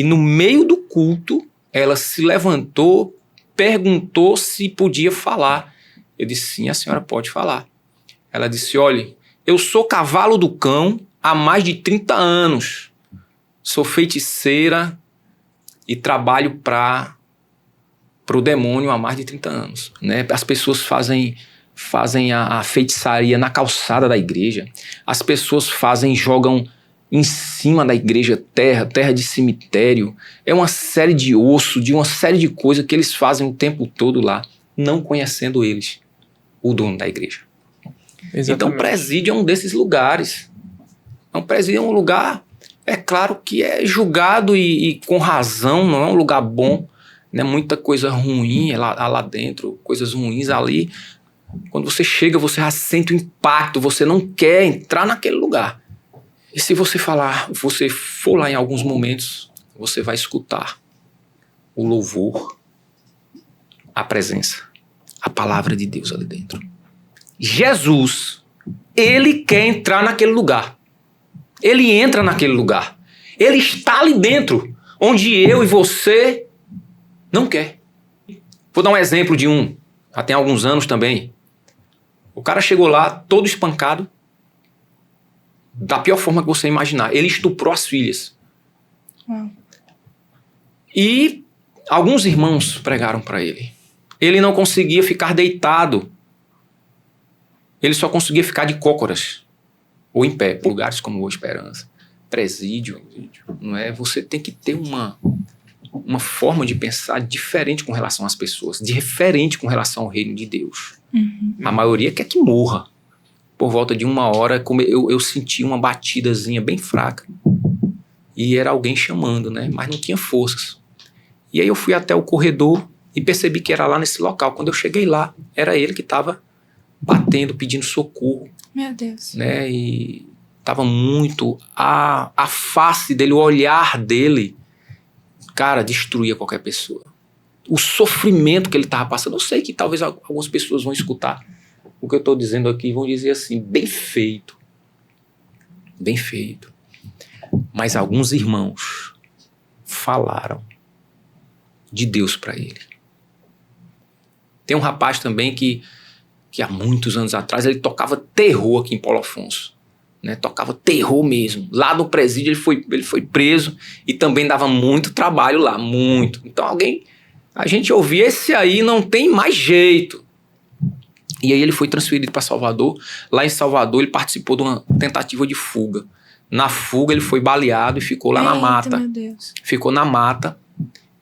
E no meio do culto, ela se levantou, perguntou se podia falar. Eu disse, sim, a senhora pode falar. Ela disse, olha, eu sou cavalo do cão há mais de 30 anos. Sou feiticeira e trabalho para o demônio há mais de 30 anos. Né? As pessoas fazem a feitiçaria na calçada da igreja. As pessoas jogam em cima da igreja terra de cemitério. É uma série de osso, de uma série de coisas que eles fazem o tempo todo lá, não conhecendo eles, o dono da igreja. Exatamente. Então, presídio é um desses lugares. Então, presídio é um lugar, é claro que é julgado e com razão, não é um lugar bom, né? Muita coisa ruim lá dentro, coisas ruins ali. Quando você chega, você já sente o impacto, você não quer entrar naquele lugar. E se você for lá em alguns momentos, você vai escutar o louvor, a presença, a palavra de Deus ali dentro. Jesus, ele quer entrar naquele lugar. Ele entra naquele lugar. Ele está ali dentro, onde eu e você não quer. Vou dar um exemplo de já tem alguns anos também. O cara chegou lá todo espancado, da pior forma que você imaginar. Ele estuprou as filhas. E alguns irmãos pregaram para ele. Ele não conseguia ficar deitado. Ele só conseguia ficar de cócoras. Ou em pé, lugares como Boa Esperança. Presídio. Não é? Você tem que ter uma forma de pensar diferente com relação às pessoas. Diferente com relação ao reino de Deus. Uhum. A maioria quer que morra. Por volta de 1 hora, eu senti uma batidazinha bem fraca. E era alguém chamando, né? Mas não tinha forças. E aí eu fui até o corredor e percebi que era lá nesse local. Quando eu cheguei lá, era ele que estava batendo, pedindo socorro. Meu Deus. Né? E estava muito... A face dele, o olhar dele, cara, destruía qualquer pessoa. O sofrimento que ele estava passando. Eu sei que talvez algumas pessoas vão escutar o que eu estou dizendo aqui, vão dizer assim, bem feito. Bem feito. Mas alguns irmãos falaram de Deus para ele. Tem um rapaz também que há muitos anos atrás ele tocava terror aqui em Paulo Afonso. Né? Tocava terror mesmo. Lá no presídio ele foi preso e também dava muito trabalho lá, muito. Então a gente ouvia, esse aí não tem mais jeito. E aí ele foi transferido para Salvador. Lá em Salvador ele participou de uma tentativa de fuga. Na fuga ele foi baleado e ficou lá na mata. Meu Deus. Ficou na mata.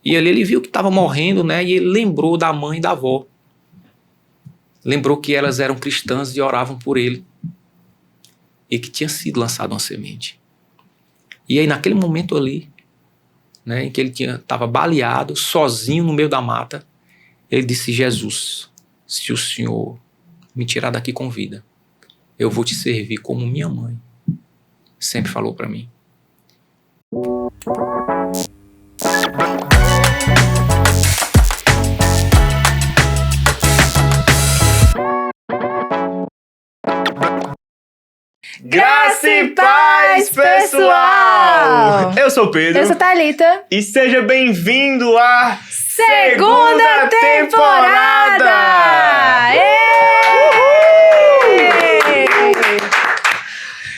E ali ele viu que estava morrendo, né? E ele lembrou da mãe e da avó. Lembrou que elas eram cristãs e oravam por ele. E que tinha sido lançada uma semente. E aí naquele momento ali, né, em que ele estava baleado, sozinho no meio da mata, ele disse, Jesus, se o Senhor me tirar daqui com vida, eu vou te servir como minha mãe sempre falou para mim. Graça e paz, pessoal! Eu sou o Pedro. Eu sou Thalita. E seja bem-vindo à segunda temporada!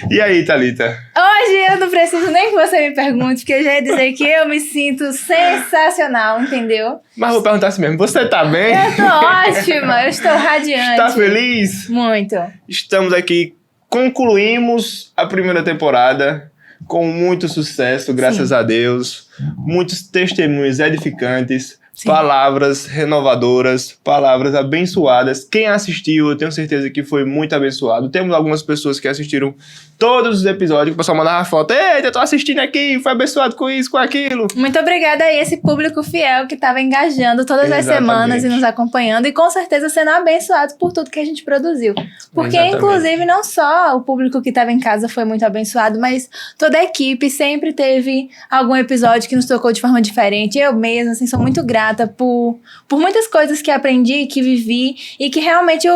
E aí, Thalita? Hoje eu não preciso nem que você me pergunte, porque eu já ia dizer que eu me sinto sensacional, entendeu? Mas vou perguntar assim mesmo, você tá bem? Eu tô ótima, eu estou radiante. Tá feliz? Muito. Estamos aqui, concluímos a primeira temporada com muito sucesso, graças a Deus. Muitos testemunhos edificantes. Sim. Palavras renovadoras, palavras abençoadas. Quem assistiu, eu tenho certeza que foi muito abençoado. Temos algumas pessoas que assistiram todos os episódios, que o pessoal mandava foto. Eita, eu tô assistindo aqui, foi abençoado com isso, com aquilo. Muito obrigada a esse público fiel que estava engajando todas as semanas e nos acompanhando. E com certeza sendo abençoado por tudo que a gente produziu. Porque, inclusive, não só o público que estava em casa foi muito abençoado, mas toda a equipe sempre teve algum episódio que nos tocou de forma diferente. Eu mesma, assim, sou muito grata por muitas coisas que aprendi, que vivi e que realmente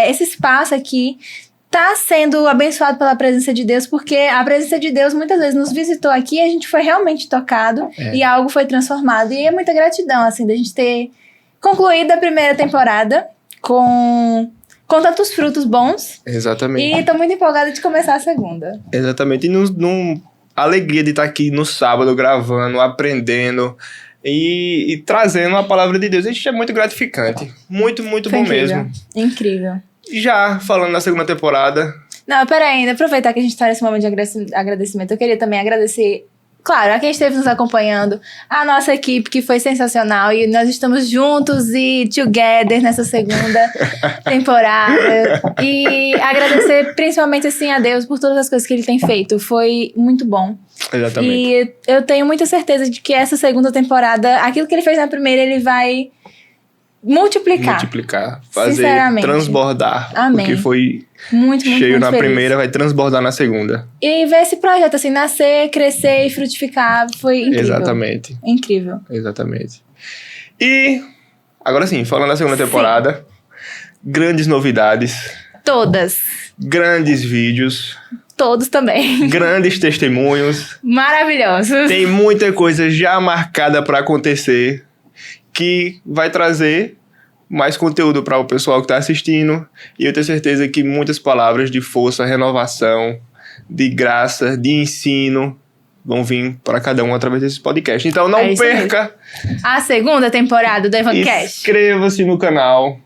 esse espaço aqui tá sendo abençoado pela presença de Deus, porque a presença de Deus muitas vezes nos visitou aqui e a gente foi realmente tocado e algo foi transformado. E é muita gratidão, assim, da gente ter concluído a primeira temporada com tantos frutos bons. Exatamente. E tô muito empolgada de começar a segunda. Exatamente. E a alegria de estar aqui no sábado gravando, aprendendo e trazendo a palavra de Deus. Isso é muito gratificante. Muito, muito bom mesmo. Incrível. Já falando na segunda temporada... Não, peraí, ainda aproveitar que a gente está nesse momento de agradecimento. Eu queria também agradecer, claro, a quem esteve nos acompanhando, a nossa equipe, que foi sensacional. E nós estamos juntos e together nessa segunda temporada. E agradecer principalmente, assim, a Deus por todas as coisas que Ele tem feito. Foi muito bom. Exatamente. E eu tenho muita certeza de que essa segunda temporada, aquilo que Ele fez na primeira, Ele vai... multiplicar, fazer transbordar. Amém. O que foi muito cheio na feliz. primeira vai transbordar na segunda. E ver esse projeto assim, nascer, crescer e frutificar foi incrível. Exatamente. Incrível. Exatamente. E agora sim, falando da segunda temporada, grandes novidades. Todas. Grandes vídeos. Todos também. Grandes testemunhos. Maravilhosos. Tem muita coisa já marcada para acontecer, que vai trazer mais conteúdo para o pessoal que está assistindo. E eu tenho certeza que muitas palavras de força, renovação, de graça, de ensino vão vir para cada um através desse podcast. Então não perca a segunda temporada do Evancast. Inscreva-se no canal.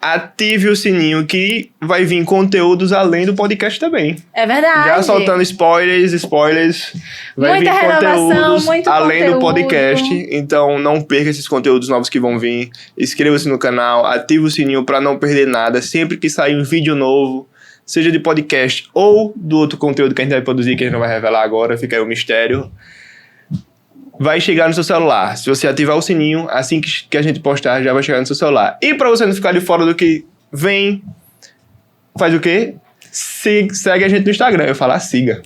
Ative o sininho que vai vir conteúdos além do podcast também. É verdade. Já soltando spoilers. Vai muita vir conteúdos muito além conteúdo. do podcast. Então não perca esses conteúdos novos que vão vir. Inscreva-se no canal, ative o sininho para não perder nada. Sempre que sair um vídeo novo, seja de podcast ou do outro conteúdo que a gente vai produzir, que a gente não vai revelar agora, fica aí o mistério, vai chegar no seu celular. Se você ativar o sininho, assim que a gente postar, já vai chegar no seu celular. E para você não ficar de fora do que vem, faz o quê? Segue a gente no Instagram. Eu falar siga.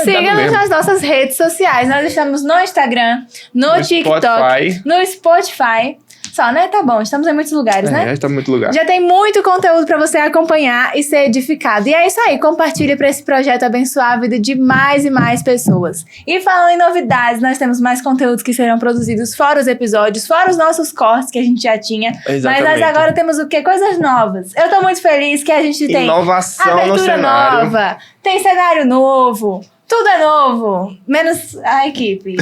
Siga-nos nas nossas redes sociais. Nós estamos no Instagram, no TikTok, Spotify. no Spotify. Só, né? Tá bom. Estamos em muitos lugares, né? Já está em muito lugar. Já tem muito conteúdo pra você acompanhar e ser edificado. E é isso aí. Compartilhe pra esse projeto abençoar a vida de mais e mais pessoas. E falando em novidades, nós temos mais conteúdos que serão produzidos fora os episódios, fora os nossos cortes que a gente já tinha. Exatamente. Mas nós agora temos o quê? Coisas novas. Eu tô muito feliz que a gente tem inovação abertura no cenário. nova, tem cenário novo. Tudo é novo, menos a equipe.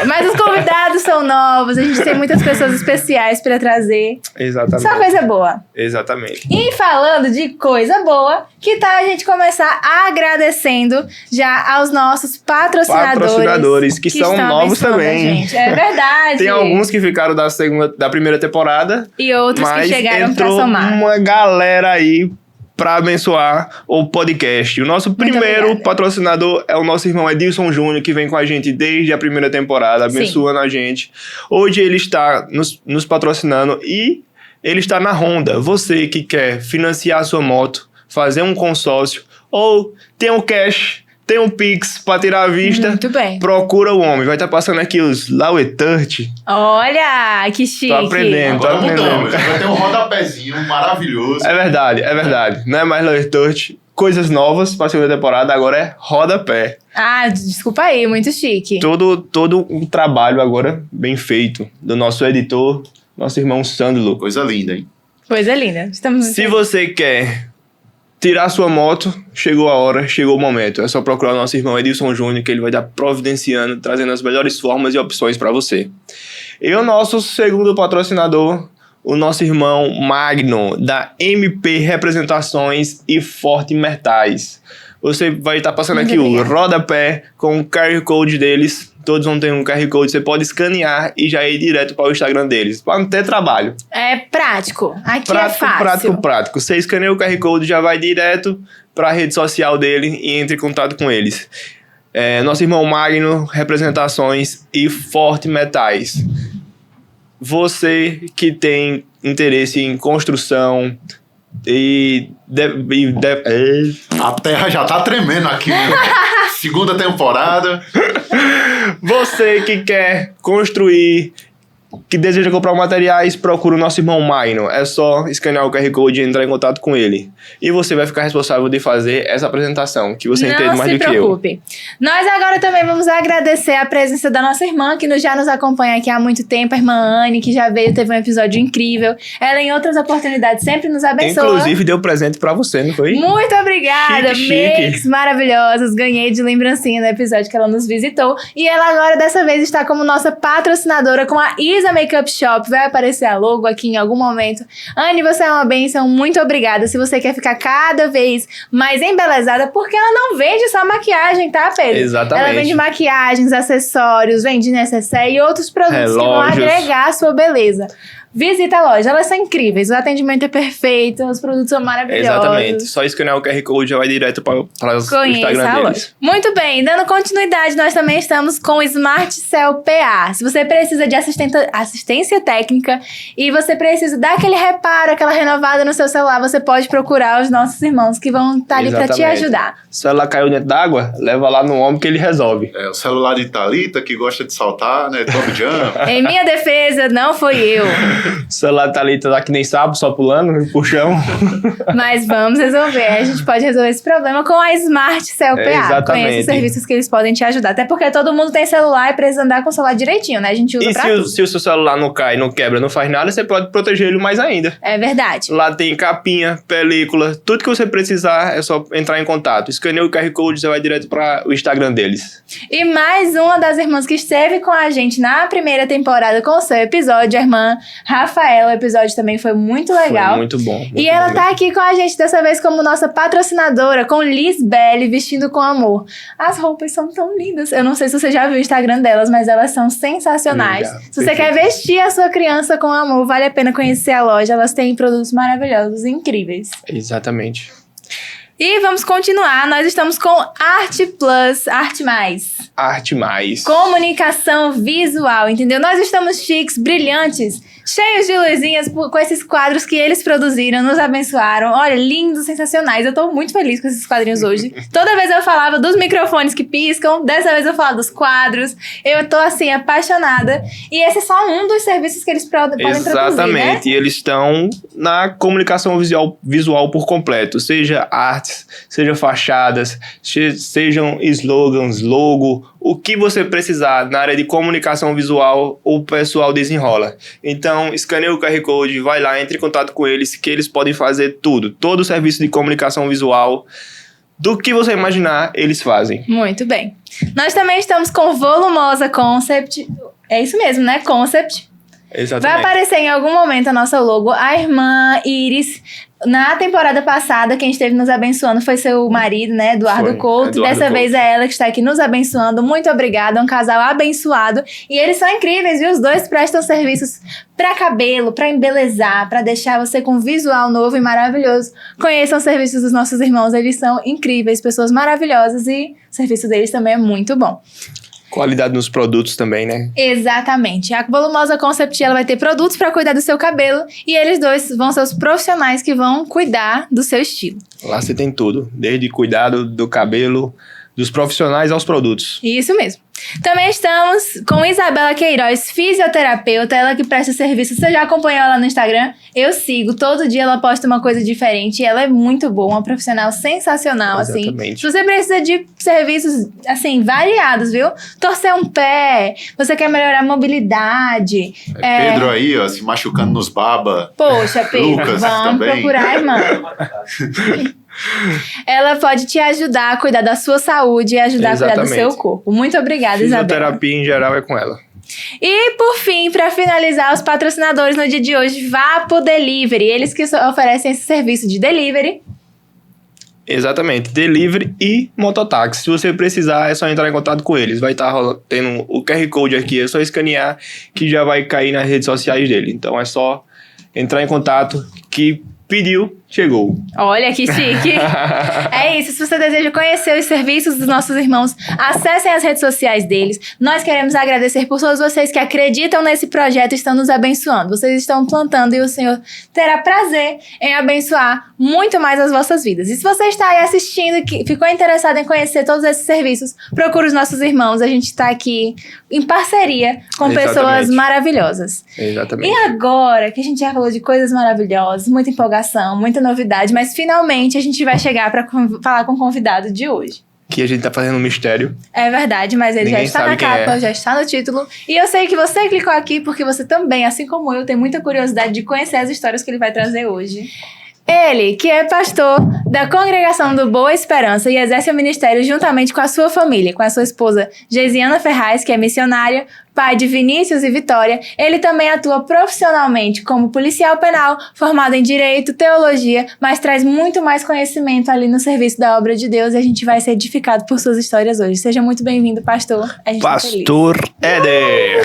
Mas os convidados são novos, a gente tem muitas pessoas especiais pra trazer. Exatamente. Só coisa boa. Exatamente. E falando de coisa boa, que tal a gente começar agradecendo já aos nossos patrocinadores que são novos também. Gente. É verdade. Tem alguns que ficaram da primeira temporada. E outros que chegaram pra somar. Uma galera aí para abençoar o podcast. O nosso primeiro patrocinador é o nosso irmão Edilson Júnior, que vem com a gente desde a primeira temporada, abençoando a gente. Hoje ele está nos patrocinando e ele está na Honda. Você que quer financiar a sua moto, fazer um consórcio ou tem um cash, tem um Pix para tirar à vista, muito bem. Procura o homem. Vai estar passando aqui os Lauer 30. Olha, que chique. Tô aprendendo. Mudamos. Vai ter um rodapézinho maravilhoso. É verdade. Não é mais Lauer 30. Coisas novas para a segunda temporada, agora é rodapé. Ah, desculpa aí, muito chique. Todo um trabalho agora bem feito do nosso editor, nosso irmão Sandro. Coisa linda, hein? Coisa linda. Se você quer tirar sua moto, chegou a hora, chegou o momento. É só procurar o nosso irmão Edilson Júnior, que ele vai estar providenciando, trazendo as melhores formas e opções para você. E o nosso segundo patrocinador, o nosso irmão Magno, da MP Representações e Forte Metais. Você vai estar passando aqui o rodapé com o QR Code deles. Todos vão ter um QR Code, você pode escanear e já ir direto para o Instagram deles, para não ter trabalho. É prático. Aqui é fácil. Prático. Você escaneia o QR Code, já vai direto para a rede social dele e entra em contato com eles. Nosso irmão Magno, Representações e Forte Metais. Você que tem interesse em construção a terra já tá tremendo aqui, né? Segunda temporada. Você que quer construir que deseja comprar materiais, procura o nosso irmão Maino. É só escanear o QR Code e entrar em contato com ele. E você vai ficar responsável de fazer essa apresentação, que você entende mais do que eu. Não se preocupe. Nós agora também vamos agradecer a presença da nossa irmã, que já nos acompanha aqui há muito tempo, a irmã Anne, que já veio, teve um episódio incrível. Ela, em outras oportunidades, sempre nos abençoa. Inclusive, deu presente pra você, não foi? Muito obrigada. Chique. Makes maravilhosos. Ganhei de lembrancinha no episódio que ela nos visitou. E ela agora, dessa vez, está como nossa patrocinadora com a Isa Makeup Shop. Vai aparecer a logo aqui em algum momento. Anne, você é uma bênção. Muito obrigada. Se você quer ficar cada vez mais embelezada, porque ela não vende só maquiagem, tá, Pedro? Exatamente. Ela vende maquiagens, acessórios, vende necessaire e outros produtos que vão agregar a sua beleza. Visita a loja, elas são incríveis, o atendimento é perfeito, os produtos são maravilhosos. Exatamente, só escanear o QR Code já vai direto para o Instagram deles. Muito bem, dando continuidade, nós também estamos com o Smart Cell PA. Se você precisa de assistência técnica e você precisa dar aquele reparo, aquela renovada no seu celular, você pode procurar os nossos irmãos que vão estar ali para te ajudar. O celular caiu dentro d'água, leva lá no ombro que ele resolve. O celular de Thalita, que gosta de saltar, né? Top Jump. Em minha defesa, não foi eu. O celular tá ali, tá que nem sapo, só pulando, puxão. Mas vamos resolver. A gente pode resolver esse problema com a Smart Cell PA. Exatamente. Conhece os serviços que eles podem te ajudar. Até porque todo mundo tem celular e precisa andar com o celular direitinho, né? A gente usa pra tudo. Se o seu celular não cai, não quebra, não faz nada, você pode proteger ele mais ainda. É verdade. Lá tem capinha, película, tudo que você precisar é só entrar em contato. Escaneia o QR Code, você vai direto para o Instagram deles. E mais uma das irmãs que esteve com a gente na primeira temporada com o seu episódio, a irmã Rafaela. O episódio também foi muito legal. Foi muito bom. E ela tá aqui com a gente dessa vez como nossa patrocinadora, com Lisbelle, vestindo com amor. As roupas são tão lindas. Eu não sei se você já viu o Instagram delas, mas elas são sensacionais. Legal, se você quer vestir a sua criança com amor, vale a pena conhecer a loja. Elas têm produtos maravilhosos e incríveis. Exatamente. E vamos continuar. Nós estamos com Arte Plus, Arte Mais. Arte Mais. Comunicação visual, entendeu? Nós estamos chiques, brilhantes, cheios de luzinhas com esses quadros que eles produziram, nos abençoaram. Olha, lindos, sensacionais. Eu tô muito feliz com esses quadrinhos hoje. Toda vez eu falava dos microfones que piscam, dessa vez eu falo dos quadros. Eu tô, assim, apaixonada. E esse é só um dos serviços que eles podem produzir, né? Exatamente. E eles estão na comunicação visual por completo. Seja artes, seja fachadas, sejam slogans, logo, o que você precisar na área de comunicação visual, o pessoal desenrola. Então, escaneia o QR Code, vai lá, entre em contato com eles, que eles podem fazer tudo. Todo o serviço de comunicação visual, do que você imaginar, eles fazem. Muito bem. Nós também estamos com Volumosa Concept. É isso mesmo, né? Concept. Exatamente. Vai aparecer em algum momento a nossa logo. A irmã Iris, na temporada passada, quem esteve nos abençoando foi seu marido, né? Eduardo Couto. Dessa vez é ela que está aqui nos abençoando. Muito obrigada, é um casal abençoado. E eles são incríveis, viu? Os dois prestam serviços para cabelo, para embelezar, para deixar você com um visual novo e maravilhoso. Conheçam os serviços dos nossos irmãos, eles são incríveis, pessoas maravilhosas e o serviço deles também é muito bom. Qualidade nos produtos também, né? Exatamente. A Volumosa Concept, ela vai ter produtos para cuidar do seu cabelo e eles dois vão ser os profissionais que vão cuidar do seu estilo. Lá você tem tudo, desde cuidado do cabelo, dos profissionais aos produtos. Isso mesmo. Também estamos com Isabela Queiroz, fisioterapeuta, ela que presta serviço. Você já acompanhou ela no Instagram? Eu sigo, todo dia ela posta uma coisa diferente e ela é muito boa, uma profissional sensacional, Exatamente. assim. Se você precisa de serviços, assim, variados, viu? Torcer um pé, você quer melhorar a mobilidade. Pedro aí, ó, se machucando nos baba. Poxa, Pedro, Lucas vamos também. procurar, irmã. Ela pode te ajudar a cuidar da sua saúde e ajudar a cuidar do seu corpo. Muito obrigada, Isabela. Fisioterapia em geral é com ela. E, por fim, para finalizar, os patrocinadores no dia de hoje, Vapo Delivery. Eles que oferecem esse serviço de delivery. Exatamente, delivery e mototáxi. Se você precisar, é só entrar em contato com eles. Vai estar tendo o QR Code aqui, é só escanear que já vai cair nas redes sociais dele. Então é só entrar em contato, que pediu, chegou. Olha que chique. É isso, se você deseja conhecer os serviços dos nossos irmãos, acessem as redes sociais deles. Nós queremos agradecer por todos vocês que acreditam nesse projeto e estão nos abençoando. Vocês estão plantando e o Senhor terá prazer em abençoar muito mais as vossas vidas. E se você está aí assistindo e ficou interessado em conhecer todos esses serviços, procure os nossos irmãos. A gente está aqui em parceria com pessoas maravilhosas. Exatamente. E agora que a gente já falou de coisas maravilhosas, muita empolgação, muita novidade, mas finalmente a gente vai chegar para falar com o convidado de hoje. Que a gente tá fazendo um mistério. É verdade, mas ele Ninguém já está na sabe quem capa, é. já está no título. E eu sei que você clicou aqui porque você também, assim como eu, tem muita curiosidade de conhecer as histórias que ele vai trazer hoje. Ele, que é pastor da Congregação do Boa Esperança e exerce o ministério juntamente com a sua família, com a sua esposa Geisiana Ferraz, que é missionária, pai de Vinícius e Vitória. Ele também atua profissionalmente como policial penal, formado em Direito, Teologia, mas traz muito mais conhecimento ali no serviço da obra de Deus e a gente vai ser edificado por suas histórias hoje. Seja muito bem-vindo, pastor. A gente Pastor Éder.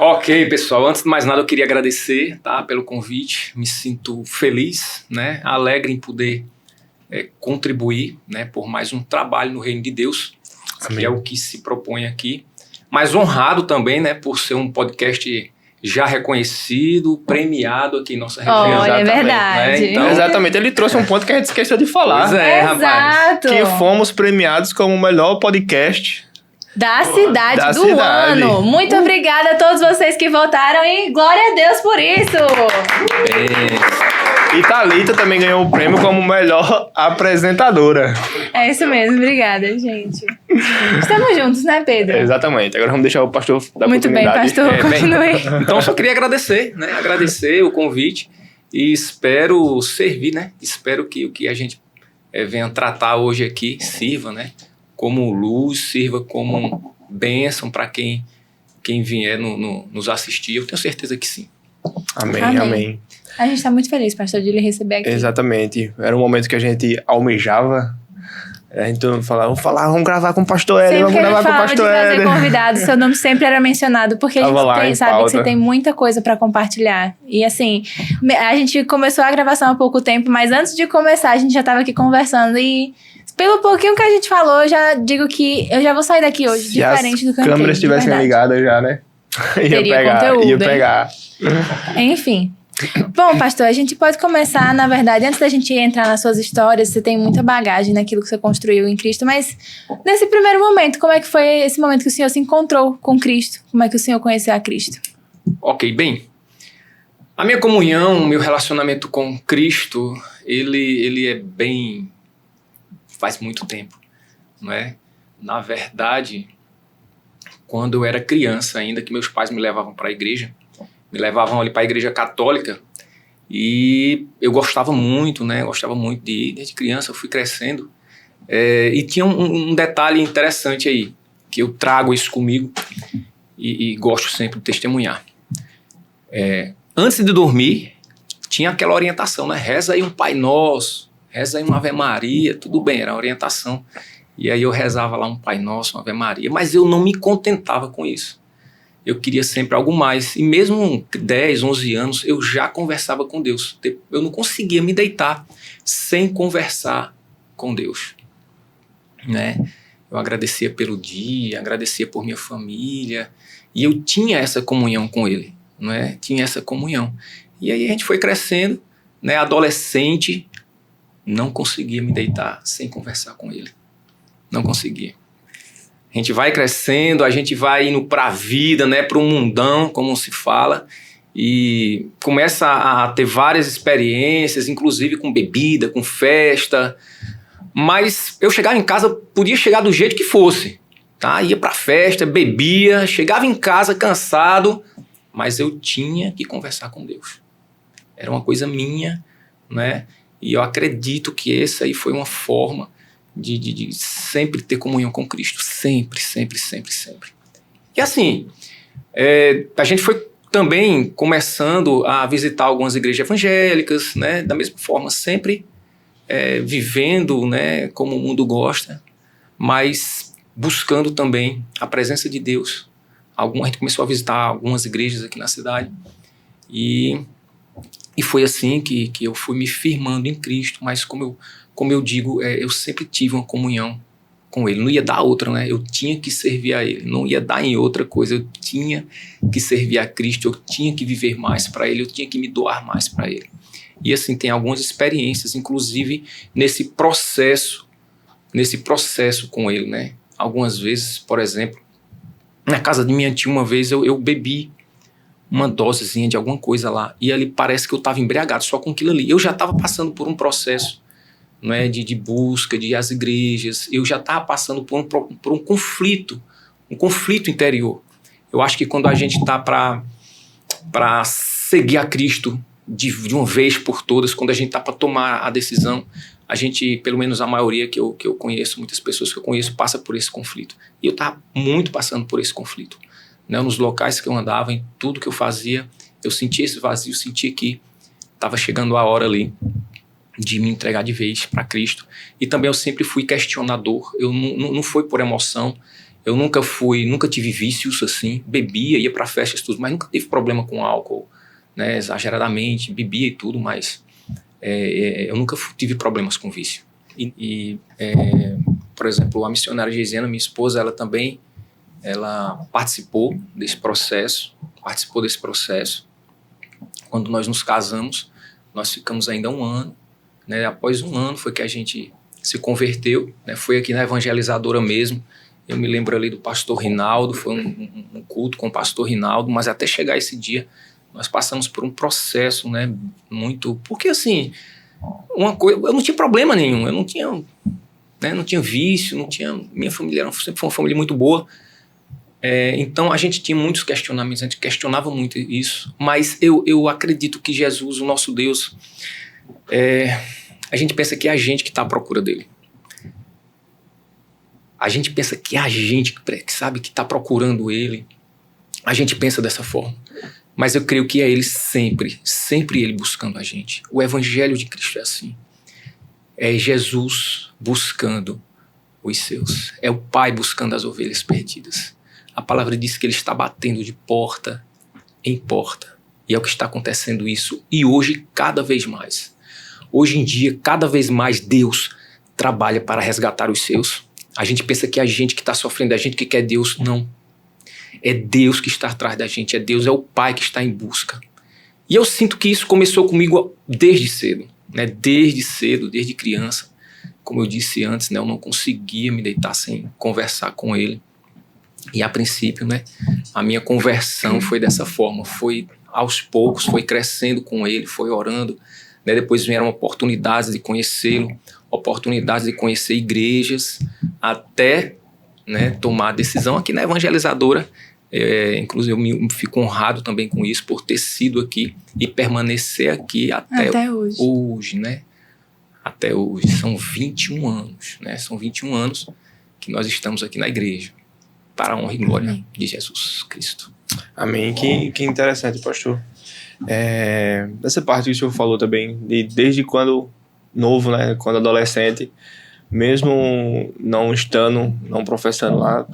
Ok, pessoal, antes de mais nada eu queria agradecer, tá, pelo convite. Me sinto feliz, né, alegre em poder contribuir, né, por mais um trabalho no reino de Deus, que é o que se propõe aqui. Mas honrado também, né, por ser um podcast já reconhecido, premiado aqui em nossa região. Olha, é verdade. Né? Então, Exatamente, ele trouxe um ponto que a gente esqueceu de falar. Pois é, rapaz. Exato. Que fomos premiados como o melhor podcast Da cidade da do cidade. ano. Muito obrigada a todos vocês que votaram e glória a Deus por isso. E Thalita também ganhou o prêmio como melhor apresentadora. É isso mesmo, obrigada, gente. Estamos juntos, né, Pedro? Exatamente, agora vamos deixar o pastor dar Muito bem, pastor, continue. Então, só queria agradecer, né? Agradecer o convite e espero servir, né? Espero que o que a gente venha tratar hoje aqui sirva, né? Como luz, sirva como bênção para quem vier nos assistir. Eu tenho certeza que sim. Amém, Amém. amém. A gente está muito feliz, pastor, de lhe receber aqui. Exatamente. Era um momento que a gente almejava. A gente falava, vamos gravar com o pastor Éder, Sempre vamos que ele gravar com o falava de pastor trazer Éder. convidados, seu nome sempre era mencionado, porque a Tava lá gente em sabe que pauta. você tem muita coisa pra compartilhar. E assim, a gente começou a gravação há pouco tempo, mas antes de começar, a gente já tava aqui conversando e pelo pouquinho que a gente falou, eu já digo que eu já vou sair daqui hoje, Se diferente do que eu as entrei, câmeras de estivessem verdade. ligadas já, né? Teria conteúdo, ia hein? pegar. Enfim. Bom, pastor, a gente pode começar, na verdade, antes da gente entrar nas suas histórias, você tem muita bagagem naquilo que você construiu em Cristo, mas nesse primeiro momento, como é que foi esse momento que o senhor se encontrou com Cristo? Como é que o senhor conheceu a Cristo? Ok, bem. A minha comunhão, o meu relacionamento com Cristo, ele é bem... faz muito tempo, não é? Na verdade, quando eu era criança ainda, que meus pais me levavam para a igreja, me levavam ali para a igreja católica e eu gostava muito, né? Gostava muito de ir. Desde criança eu fui crescendo. E tinha um detalhe interessante aí, que eu trago isso comigo e gosto sempre de testemunhar. Antes de dormir, tinha aquela orientação, né? Reza aí um Pai Nosso, reza aí uma Ave Maria, tudo bem, era a orientação. E aí eu rezava lá um Pai Nosso, uma Ave Maria, mas eu não me contentava com isso. Eu queria sempre algo mais. E mesmo 10, 11 anos, eu já conversava com Deus. Eu não conseguia me deitar sem conversar com Deus. Né? Eu agradecia pelo dia, agradecia por minha família. E eu tinha essa comunhão com Ele. Né? Tinha essa comunhão. E aí a gente foi crescendo, né? Adolescente, não conseguia me deitar sem conversar com Ele. Não conseguia. A gente vai crescendo, a gente vai indo para a vida, né, para o mundão, como se fala, e começa a ter várias experiências, inclusive com bebida, com festa, mas eu chegava em casa, podia chegar do jeito que fosse, tá? Ia para festa, bebia, chegava em casa cansado, mas eu tinha que conversar com Deus. Era uma coisa minha, né? E eu acredito que essa aí foi uma forma de sempre ter comunhão com Cristo. Sempre, sempre, sempre, sempre. E assim, a gente foi também começando a visitar algumas igrejas evangélicas, né? Da mesma forma, sempre vivendo, né, como o mundo gosta, mas buscando também a presença de Deus. A gente começou a visitar algumas igrejas aqui na cidade. E foi assim que eu fui me firmando em Cristo, mas como eu digo, eu sempre tive uma comunhão com Ele. Não ia dar outra, né? Eu tinha que servir a Ele, não ia dar em outra coisa. Eu tinha que servir a Cristo, eu tinha que viver mais para Ele, eu tinha que me doar mais para Ele. E assim, tem algumas experiências, inclusive nesse processo com Ele, né? Algumas vezes, por exemplo, na casa de minha tia uma vez eu bebi uma dosezinha de alguma coisa lá, e ali parece que eu estava embriagado só com aquilo ali. Eu já estava passando por um processo, não é, de busca, de ir às igrejas, eu já estava passando por um conflito interior. Eu acho que quando a gente está para seguir a Cristo de uma vez por todas, quando a gente está para tomar a decisão, a gente, pelo menos a maioria que eu conheço, muitas pessoas que eu conheço, passa por esse conflito. E eu estava muito passando por esse conflito. Né? Nos locais que eu andava, em tudo que eu fazia, eu sentia esse vazio, sentia que estava chegando a hora ali de me entregar de vez para Cristo. E também eu sempre fui questionador, eu não foi por emoção, eu nunca tive vícios assim, bebia, ia para festas, tudo, mas nunca tive problema com álcool, né, exageradamente, bebia e tudo, mas eu nunca tive problemas com vício. Por exemplo, a missionária Geisiana, minha esposa, ela participou desse processo. Quando nós nos casamos, nós ficamos ainda 1 ano, né, após 1 ano foi que a gente se converteu, né, foi aqui na Evangelizadora mesmo. Eu me lembro ali do pastor Rinaldo, foi um culto com o pastor Rinaldo, mas até chegar esse dia, nós passamos por um processo, né, muito... Porque, assim, eu não tinha problema nenhum, eu não tinha vício, minha família sempre foi uma família muito boa, então a gente tinha muitos questionamentos, a gente questionava muito isso, mas eu acredito que Jesus, o nosso Deus, a gente pensa que é a gente que está à procura dele. A gente pensa que é a gente que sabe que está procurando ele. A gente pensa dessa forma. Mas eu creio que é ele sempre ele buscando a gente. O evangelho de Cristo é assim. É Jesus buscando os seus. É o Pai buscando as ovelhas perdidas. A palavra diz que ele está batendo de porta em porta. E é o que está acontecendo isso. E hoje, cada vez mais. Hoje em dia, cada vez mais Deus trabalha para resgatar os seus. A gente pensa que é a gente que está sofrendo, é a gente que quer Deus. Não. É Deus que está atrás da gente, é o Pai que está em busca. E eu sinto que isso começou comigo desde cedo, né? Desde criança. Como eu disse antes, né? Eu não conseguia me deitar sem conversar com ele. E a princípio, né? A minha conversão foi dessa forma, foi aos poucos, foi crescendo com ele, foi orando. Né? Depois vieram oportunidades de conhecê-lo, oportunidades de conhecer igrejas, até, né, tomar a decisão aqui na Evangelizadora. Inclusive eu fico honrado também com isso, por ter sido aqui e permanecer aqui até hoje, né? Até hoje, são 21 anos, né? São 21 anos que nós estamos aqui na igreja, para a honra e glória de Jesus Cristo. Amém. Que interessante, pastor. Essa parte que o senhor falou também, desde quando novo, né? Quando adolescente, mesmo não professando lá,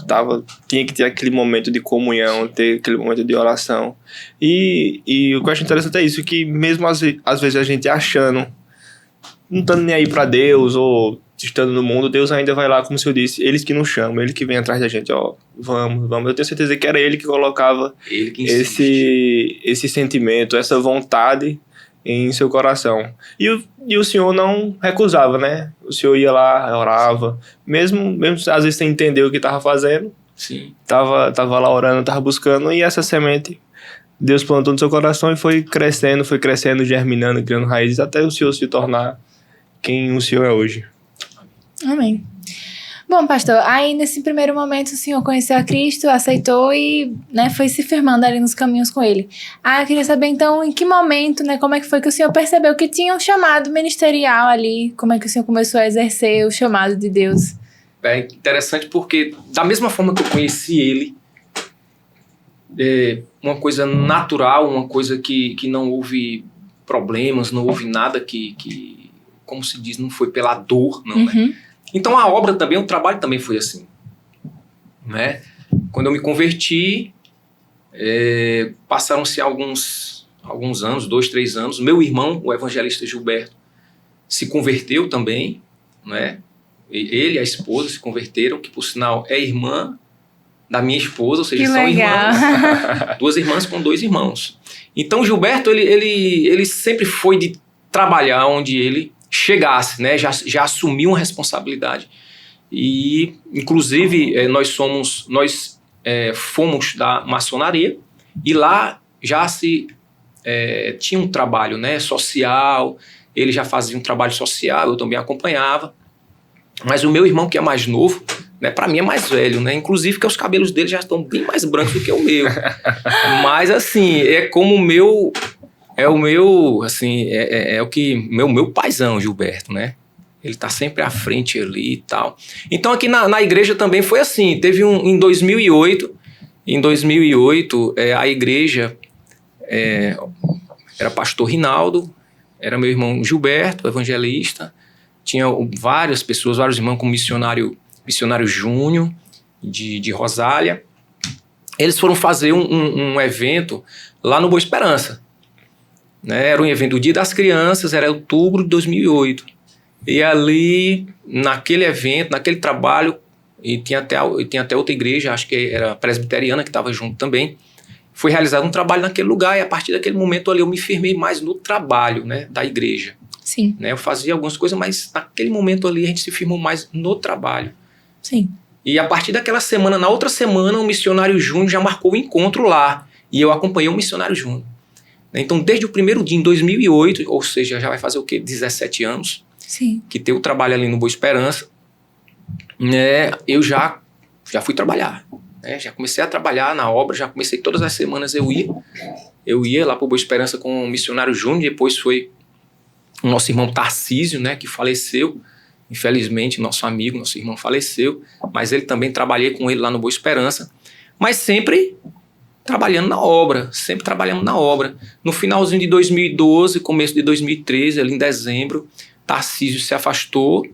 tinha que ter aquele momento de comunhão, ter aquele momento de oração. E o que eu acho interessante é isso, que mesmo às vezes a gente achando, não estando nem aí para Deus, ou estando no mundo, Deus ainda vai lá, como o senhor disse, eles que nos chamam, ele que vem atrás da gente, vamos. Eu tenho certeza que era ele que colocava esse sentimento, essa vontade em seu coração. E o senhor não recusava, né? O senhor ia lá, orava, mesmo às vezes sem entender o que estava fazendo. Sim. Tava lá orando, tava buscando, e essa semente Deus plantou no seu coração e foi crescendo, germinando, criando raízes, até o senhor se tornar quem o senhor é hoje. Amém. Bom, pastor, aí nesse primeiro momento o senhor conheceu a Cristo, aceitou e, né, foi se firmando ali nos caminhos com ele. Eu queria saber então em que momento, né, como é que foi que o senhor percebeu que tinha um chamado ministerial ali, como é que o senhor começou a exercer o chamado de Deus? É interessante porque da mesma forma que eu conheci ele, uma coisa natural, uma coisa que não houve problemas, não houve nada que, como se diz, não foi pela dor, não, né? Então a obra também, o trabalho também foi assim, né? Quando eu me converti, passaram-se alguns alguns anos, 2, 3 anos. Meu irmão, o evangelista Gilberto, se converteu também, né? Ele e a esposa se converteram, que por sinal é irmã da minha esposa, ou seja, que são legal. irmãs, 2 irmãs com 2 irmãos. Então Gilberto, ele sempre foi de trabalhar onde ele chegasse, né? Já assumiu uma responsabilidade. E, inclusive, nós fomos da maçonaria e lá já tinha um trabalho, né, social. Ele já fazia um trabalho social, eu também acompanhava. Mas o meu irmão, que é mais novo, né, para mim é mais velho, né? Inclusive que os cabelos dele já estão bem mais brancos do que o meu. Mas assim, é como o meu, assim, é o que meu paizão, Gilberto, né? Ele tá sempre à frente ali e tal. Então aqui na igreja também foi assim, teve em 2008, a igreja era pastor Rinaldo, era meu irmão Gilberto, evangelista, tinha várias pessoas, vários irmãos como missionário Júnior, de Rosália. Eles foram fazer um evento lá no Boa Esperança. Né? Era um evento do Dia das Crianças, era outubro de 2008. E ali, naquele evento, naquele trabalho, e tinha até outra igreja, acho que era presbiteriana, que estava junto também, foi realizado um trabalho naquele lugar, e a partir daquele momento ali eu me firmei mais no trabalho, né, da igreja. Sim. Né? Eu fazia algumas coisas, mas naquele momento ali a gente se firmou mais no trabalho. Sim. E a partir daquela semana, na outra semana, o missionário Júnior já marcou o encontro lá. E eu acompanhei o missionário Júnior. Então, desde o primeiro dia, em 2008, ou seja, já vai fazer o quê? 17 anos. Sim. Que tem o trabalho ali no Boa Esperança. Né? Eu já fui trabalhar. Né? Já comecei a trabalhar na obra, já comecei todas as semanas eu ia lá para o Boa Esperança com o missionário Júnior, depois foi o nosso irmão Tarcísio, né, que faleceu. Infelizmente, nosso irmão faleceu, mas ele também trabalhei com ele lá no Boa Esperança, mas sempre trabalhando na obra, sempre trabalhando na obra. No finalzinho de 2012, começo de 2013, ali em dezembro, Tarcísio se afastou,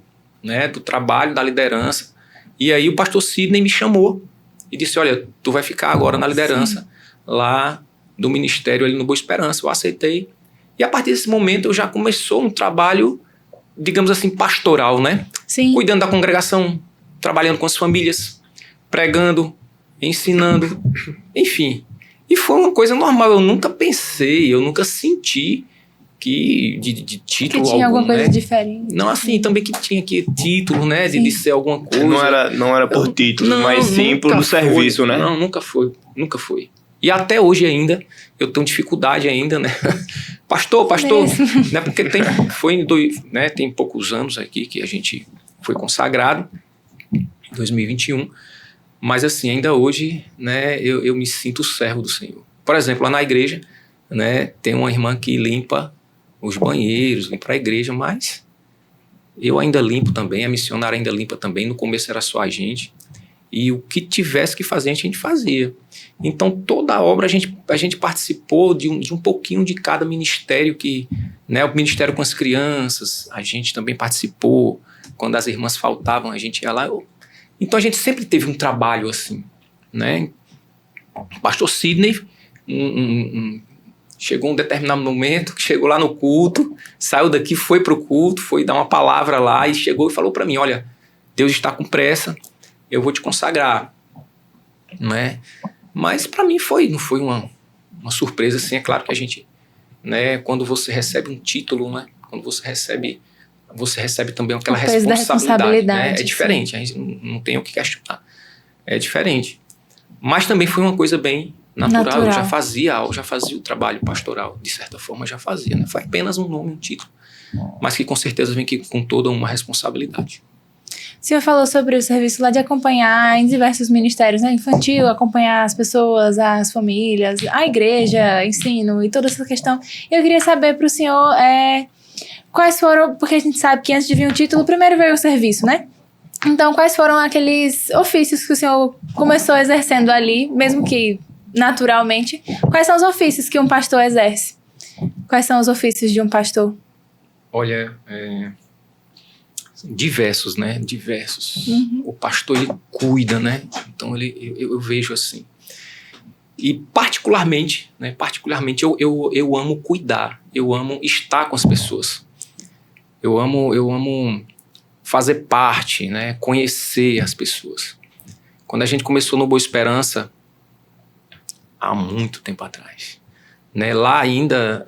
né, do trabalho, da liderança, e aí o pastor Sidney me chamou e disse, olha, tu vai ficar agora na liderança. Sim. Lá do ministério ali no Boa Esperança. Eu aceitei, e a partir desse momento eu já começou um trabalho, digamos assim, pastoral, né? Sim. Cuidando da congregação, trabalhando com as famílias, pregando, ensinando, enfim. E foi uma coisa normal, eu nunca pensei, eu nunca senti que de título que tinha algum, alguma coisa né? Diferente. Não, assim, também que tinha aqui título, né? De ser alguma coisa. Não era por título, mas sim pelo serviço, né? Não, nunca foi. E até hoje ainda, eu tenho dificuldade ainda, né? Pastor, né? Porque tem poucos anos aqui que a gente foi consagrado, 2021, mas assim, ainda hoje, né, eu me sinto servo do Senhor. Por exemplo, lá na igreja, né, tem uma irmã que limpa os banheiros, limpa a igreja, mas eu ainda limpo também, a missionária ainda limpa também, no começo era só a gente, e o que tivesse que fazer, a gente fazia. Então, toda a obra a gente participou de um pouquinho de cada ministério que, né, o ministério com as crianças, a gente também participou. Quando as irmãs faltavam, a gente ia lá. Então, a gente sempre teve um trabalho assim, né? O pastor Sidney chegou um determinado momento, que chegou lá no culto, saiu daqui, foi pro culto, foi dar uma palavra lá e chegou e falou para mim, olha, Deus está com pressa, eu vou te consagrar, né? Mas para mim não foi uma surpresa, assim. É claro que a gente, né, quando você recebe um título, né, quando você recebe também aquela responsabilidade, né, é diferente, sim. A gente não tem o que questionar, é diferente. Mas também foi uma coisa bem natural. Eu já fazia o trabalho pastoral, de certa forma já fazia, né? Foi apenas um nome, um título, mas que com certeza vem aqui com toda uma responsabilidade. O senhor falou sobre o serviço lá de acompanhar em diversos ministérios, né? Infantil, acompanhar as pessoas, as famílias, a igreja, ensino e toda essa questão. Eu queria saber para o senhor quais foram, porque a gente sabe que antes de vir o título, primeiro veio o serviço, né? Então, quais foram aqueles ofícios que o senhor começou exercendo ali, mesmo que naturalmente? Quais são os ofícios que um pastor exerce? Quais são os ofícios de um pastor? Olha, diversos, né? Diversos. Uhum. O pastor, ele cuida, né? Então, eu vejo assim. E particularmente eu amo cuidar, eu amo estar com as pessoas. Eu amo fazer parte, né? Conhecer as pessoas. Quando a gente começou no Boa Esperança, há muito tempo atrás, né? Lá ainda,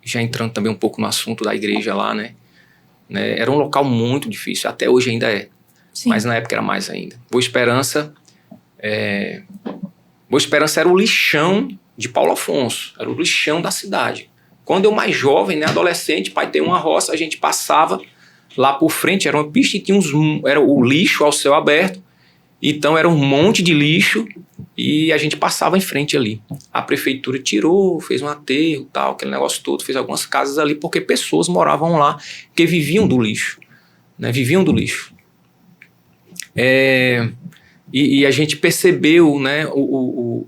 já entrando também um pouco no assunto da igreja lá, né? Era um local muito difícil, até hoje ainda é. Sim. Mas na época era mais ainda. Boa Esperança era o lixão de Paulo Afonso, era o lixão da cidade. Quando eu mais jovem, né, adolescente, pai, tem uma roça, a gente passava lá por frente, era uma pista e tinha era o lixo ao céu aberto, então era um monte de lixo e a gente passava em frente ali. A prefeitura tirou, fez um aterro, tal, aquele negócio todo, fez algumas casas ali porque pessoas moravam lá que viviam do lixo, né, viviam do lixo. E a gente percebeu, né,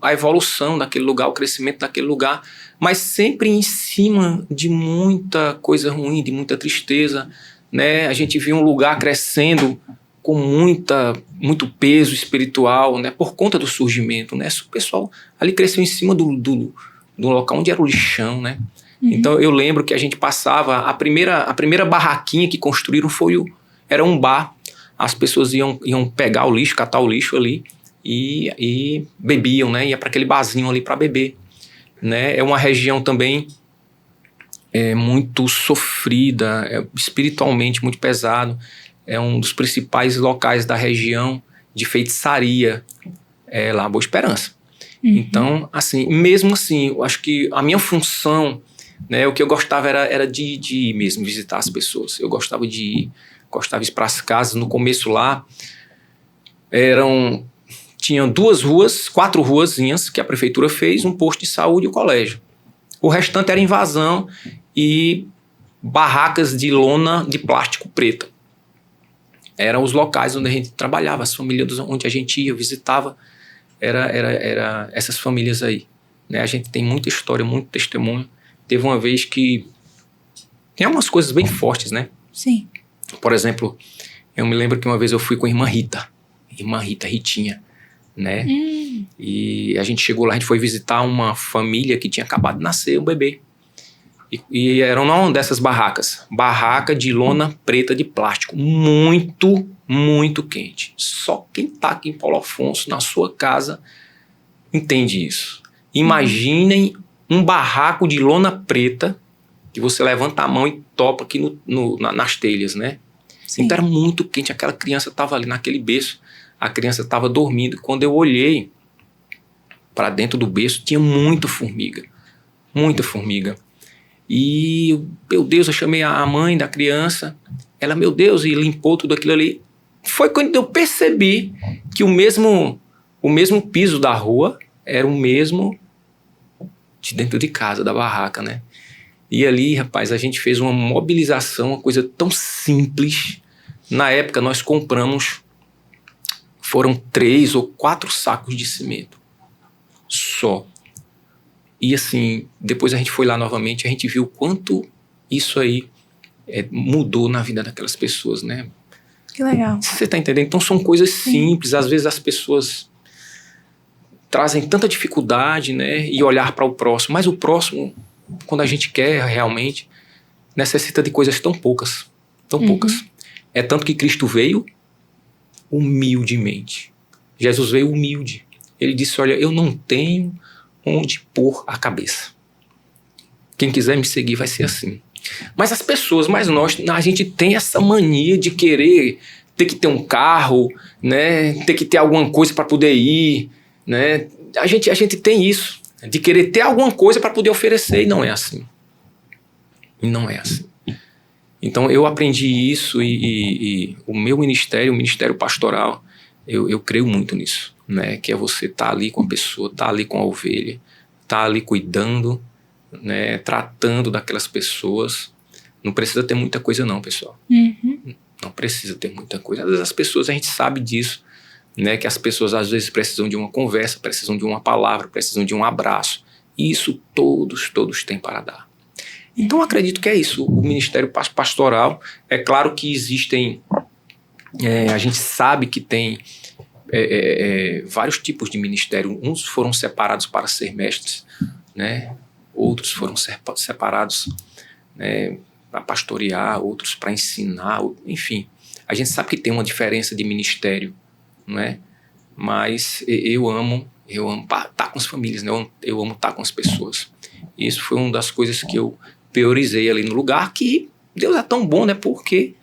a evolução daquele lugar, o crescimento daquele lugar, mas sempre em cima de muita coisa ruim, de muita tristeza, né? A gente viu um lugar crescendo com muito peso espiritual, né, por conta do surgimento, né? O pessoal ali cresceu em cima do local onde era o lixão, né? Uhum. Então eu lembro que a gente passava, a primeira barraquinha que construíram era um bar. As pessoas iam pegar o lixo, catar o lixo ali e bebiam, né? Ia para aquele barzinho ali para beber, né? É uma região também muito sofrida, espiritualmente muito pesado. É um dos principais locais da região de feitiçaria, lá Boa Esperança. Uhum. Então, assim, mesmo assim, eu acho que a minha função, né? O que eu gostava era de ir mesmo visitar as pessoas. Eu gostava de ir. Gostava de ir para as casas. No começo lá, tinham 4 ruazinhas que a prefeitura fez, um posto de saúde e um colégio. O restante era invasão e barracas de lona de plástico preta. Eram os locais onde a gente trabalhava, as famílias onde a gente ia, visitava, era essas famílias aí, né? A gente tem muita história, muito testemunho. Teve uma vez que tem umas coisas bem fortes, né? Sim. Por exemplo, eu me lembro que uma vez eu fui com a irmã Ritinha, né? E a gente chegou lá, a gente foi visitar uma família que tinha acabado de nascer um bebê. E era uma dessas barracas, barraca de lona preta de plástico, muito, muito quente. Só quem tá aqui em Paulo Afonso, na sua casa, entende isso. Imaginem um barraco de lona preta que você levanta a mão e topa aqui nas telhas, né? Sim. Então era muito quente, aquela criança estava ali naquele berço, a criança estava dormindo. Quando eu olhei para dentro do berço, tinha muita formiga. E, meu Deus, eu chamei a mãe da criança, ela, meu Deus, e limpou tudo aquilo ali. Foi quando eu percebi que o mesmo piso da rua era o mesmo de dentro de casa, da barraca, né? E ali, rapaz, a gente fez uma mobilização, uma coisa tão simples. Na época, nós compramos, foram 3 ou 4 sacos de cimento. Só. E assim, depois a gente foi lá novamente, a gente viu o quanto isso aí mudou na vida daquelas pessoas, né? Que legal. Você tá entendendo? Então são coisas simples. Às vezes as pessoas trazem tanta dificuldade, né? E olhar para o próximo. Mas o próximo, quando a gente quer realmente, necessita de coisas tão poucas. Tão poucas. É tanto que Cristo veio humildemente. Jesus veio humilde. Ele disse, olha, eu não tenho onde pôr a cabeça. Quem quiser me seguir vai ser assim. Mas as pessoas, mas nós, a gente tem essa mania de querer ter que ter um carro, né? Ter que ter alguma coisa para poder ir, né? A gente tem isso, de querer ter alguma coisa para poder oferecer, e não é assim. E não é assim. Então eu aprendi isso e o meu ministério, o ministério pastoral, eu creio muito nisso, né? Que é você estar ali com a pessoa, estar ali com a ovelha, estar ali cuidando, né? Tratando daquelas pessoas. Não precisa ter muita coisa não, pessoal. Não precisa ter muita coisa. Às vezes as pessoas, a gente sabe disso, né? Que as pessoas às vezes precisam de uma conversa, precisam de uma palavra, precisam de um abraço. E isso todos têm para dar. Então eu acredito que é isso, o ministério pastoral. É claro que existem, a gente sabe que tem vários tipos de ministério. Uns foram separados para ser mestres, né? Outros foram separados, né, para pastorear, outros para ensinar, enfim. A gente sabe que tem uma diferença de ministério, não é? Mas eu amo estar com as famílias, né? Eu amo estar com as pessoas. E isso foi uma das coisas que eu priorizei ali no lugar, que Deus é tão bom, né? Porque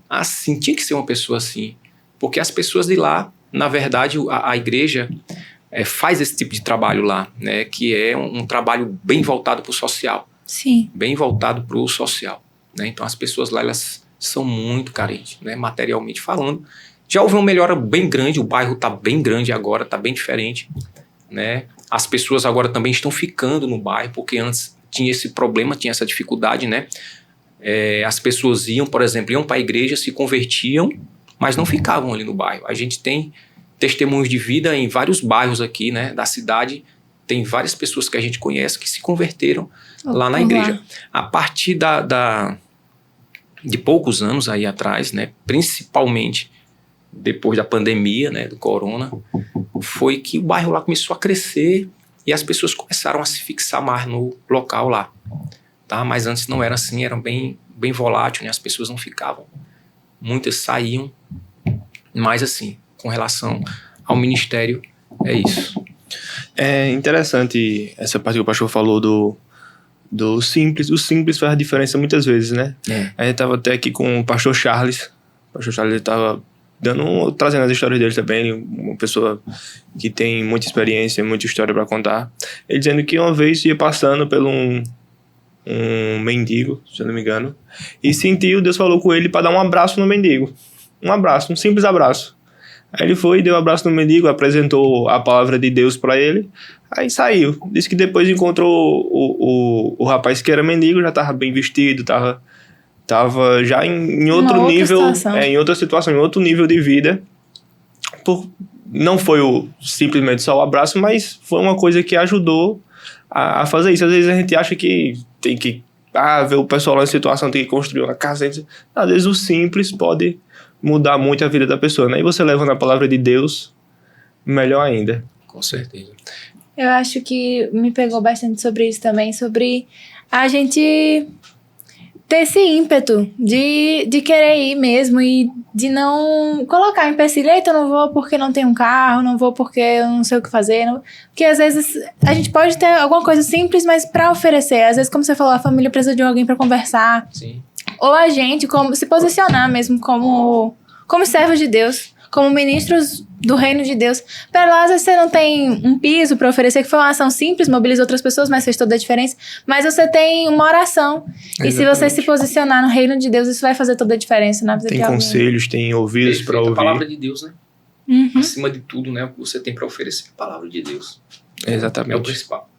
assim, tinha que ser uma pessoa assim. Porque as pessoas de lá, na verdade, a igreja faz esse tipo de trabalho lá, né? Que é um trabalho bem voltado para o social. Sim. Bem voltado para o social, né? Então as pessoas lá, elas são muito carentes, né? Materialmente falando. Já houve uma melhora bem grande, o bairro está bem grande agora, está bem diferente, né? As pessoas agora também estão ficando no bairro, porque antes tinha esse problema, tinha essa dificuldade, né? As pessoas iam, por exemplo, iam para a igreja, se convertiam, mas não ficavam ali no bairro. A gente tem testemunhos de vida em vários bairros aqui, né, da cidade. Tem várias pessoas que a gente conhece que se converteram lá na igreja. A partir de poucos anos aí atrás, né, principalmente depois da pandemia, né, do corona, foi que o bairro lá começou a crescer e as pessoas começaram a se fixar mais no local lá. Tá? Mas antes não era assim, era bem volátil, né? As pessoas não ficavam. Muitas saíam, mas assim, com relação ao ministério, é isso. É interessante essa parte que o pastor falou do simples. O simples faz a diferença muitas vezes, né? A gente estava até aqui com o pastor Charles. O pastor Charles estava trazendo as histórias dele também, uma pessoa que tem muita experiência, muita história para contar. Ele dizendo que uma vez ia passando por um mendigo, se eu não me engano, e sentiu, Deus falou com ele para dar um abraço no mendigo. Um abraço, um simples abraço. Aí ele foi, deu um abraço no mendigo, apresentou a palavra de Deus para ele, aí saiu. Disse que depois encontrou o rapaz que era mendigo, já estava bem vestido, estava já em outro nível, em outra situação, em outro nível de vida. Não foi simplesmente só o abraço, mas foi uma coisa que ajudou a fazer isso. Às vezes a gente acha que tem que ver o pessoal lá em situação, tem que construir uma casa. Às vezes o simples pode mudar muito a vida da pessoa, né? E você leva na palavra de Deus, melhor ainda. Com certeza. Eu acho que me pegou bastante sobre isso também, sobre a gente ter esse ímpeto de querer ir mesmo e de não colocar empecilho. Eita, eu não vou porque não tenho um carro, não vou porque eu não sei o que fazer. Não. Porque às vezes a gente pode ter alguma coisa simples, mas para oferecer. Às vezes, como você falou, a família precisa de alguém para conversar. Sim. Ou a gente se posicionar mesmo como servos de Deus, como ministros do reino de Deus. Para lá, às vezes você não tem um piso para oferecer, que foi uma ação simples, mobiliza outras pessoas, mas fez toda a diferença. Mas você tem uma oração. Exatamente. E se você se posicionar no reino de Deus, isso vai fazer toda a diferença na vida de alguém. Tem conselhos, tem ouvidos para ouvir. A palavra de Deus, né? Uhum. Acima de tudo, né? O que você tem para oferecer é a palavra de Deus. Exatamente. É o principal.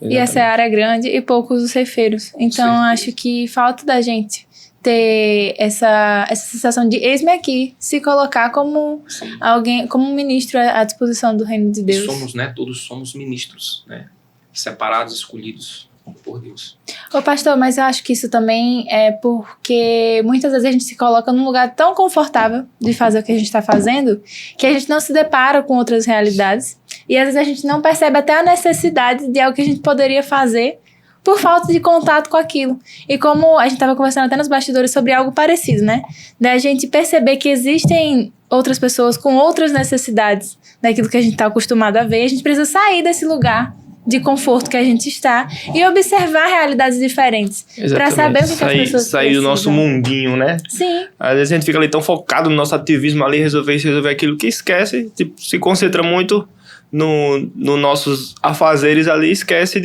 Exatamente. E essa área é grande e poucos os ceifeiros. Então, acho que falta da gente ter essa sensação de eis-me aqui, se colocar como alguém, como um ministro à disposição do reino de Deus. Somos, né? Todos somos ministros, né? Separados, escolhidos por Deus. Ô pastor, mas eu acho que isso também é porque muitas vezes a gente se coloca num lugar tão confortável de fazer o que a gente está fazendo, que a gente não se depara com outras realidades e às vezes a gente não percebe até a necessidade de algo que a gente poderia fazer por falta de contato com aquilo. E como a gente estava conversando até nos bastidores sobre algo parecido, né? Da gente perceber que existem outras pessoas com outras necessidades daquilo que a gente está acostumado a ver. A gente precisa sair desse lugar de conforto que a gente está e observar realidades diferentes. Para saber o que as pessoas precisam. Sair do nosso mundinho, né? Sim. Às vezes a gente fica ali tão focado no nosso ativismo ali, resolver aquilo, que esquece, se concentra muito nos nossos afazeres ali, esquece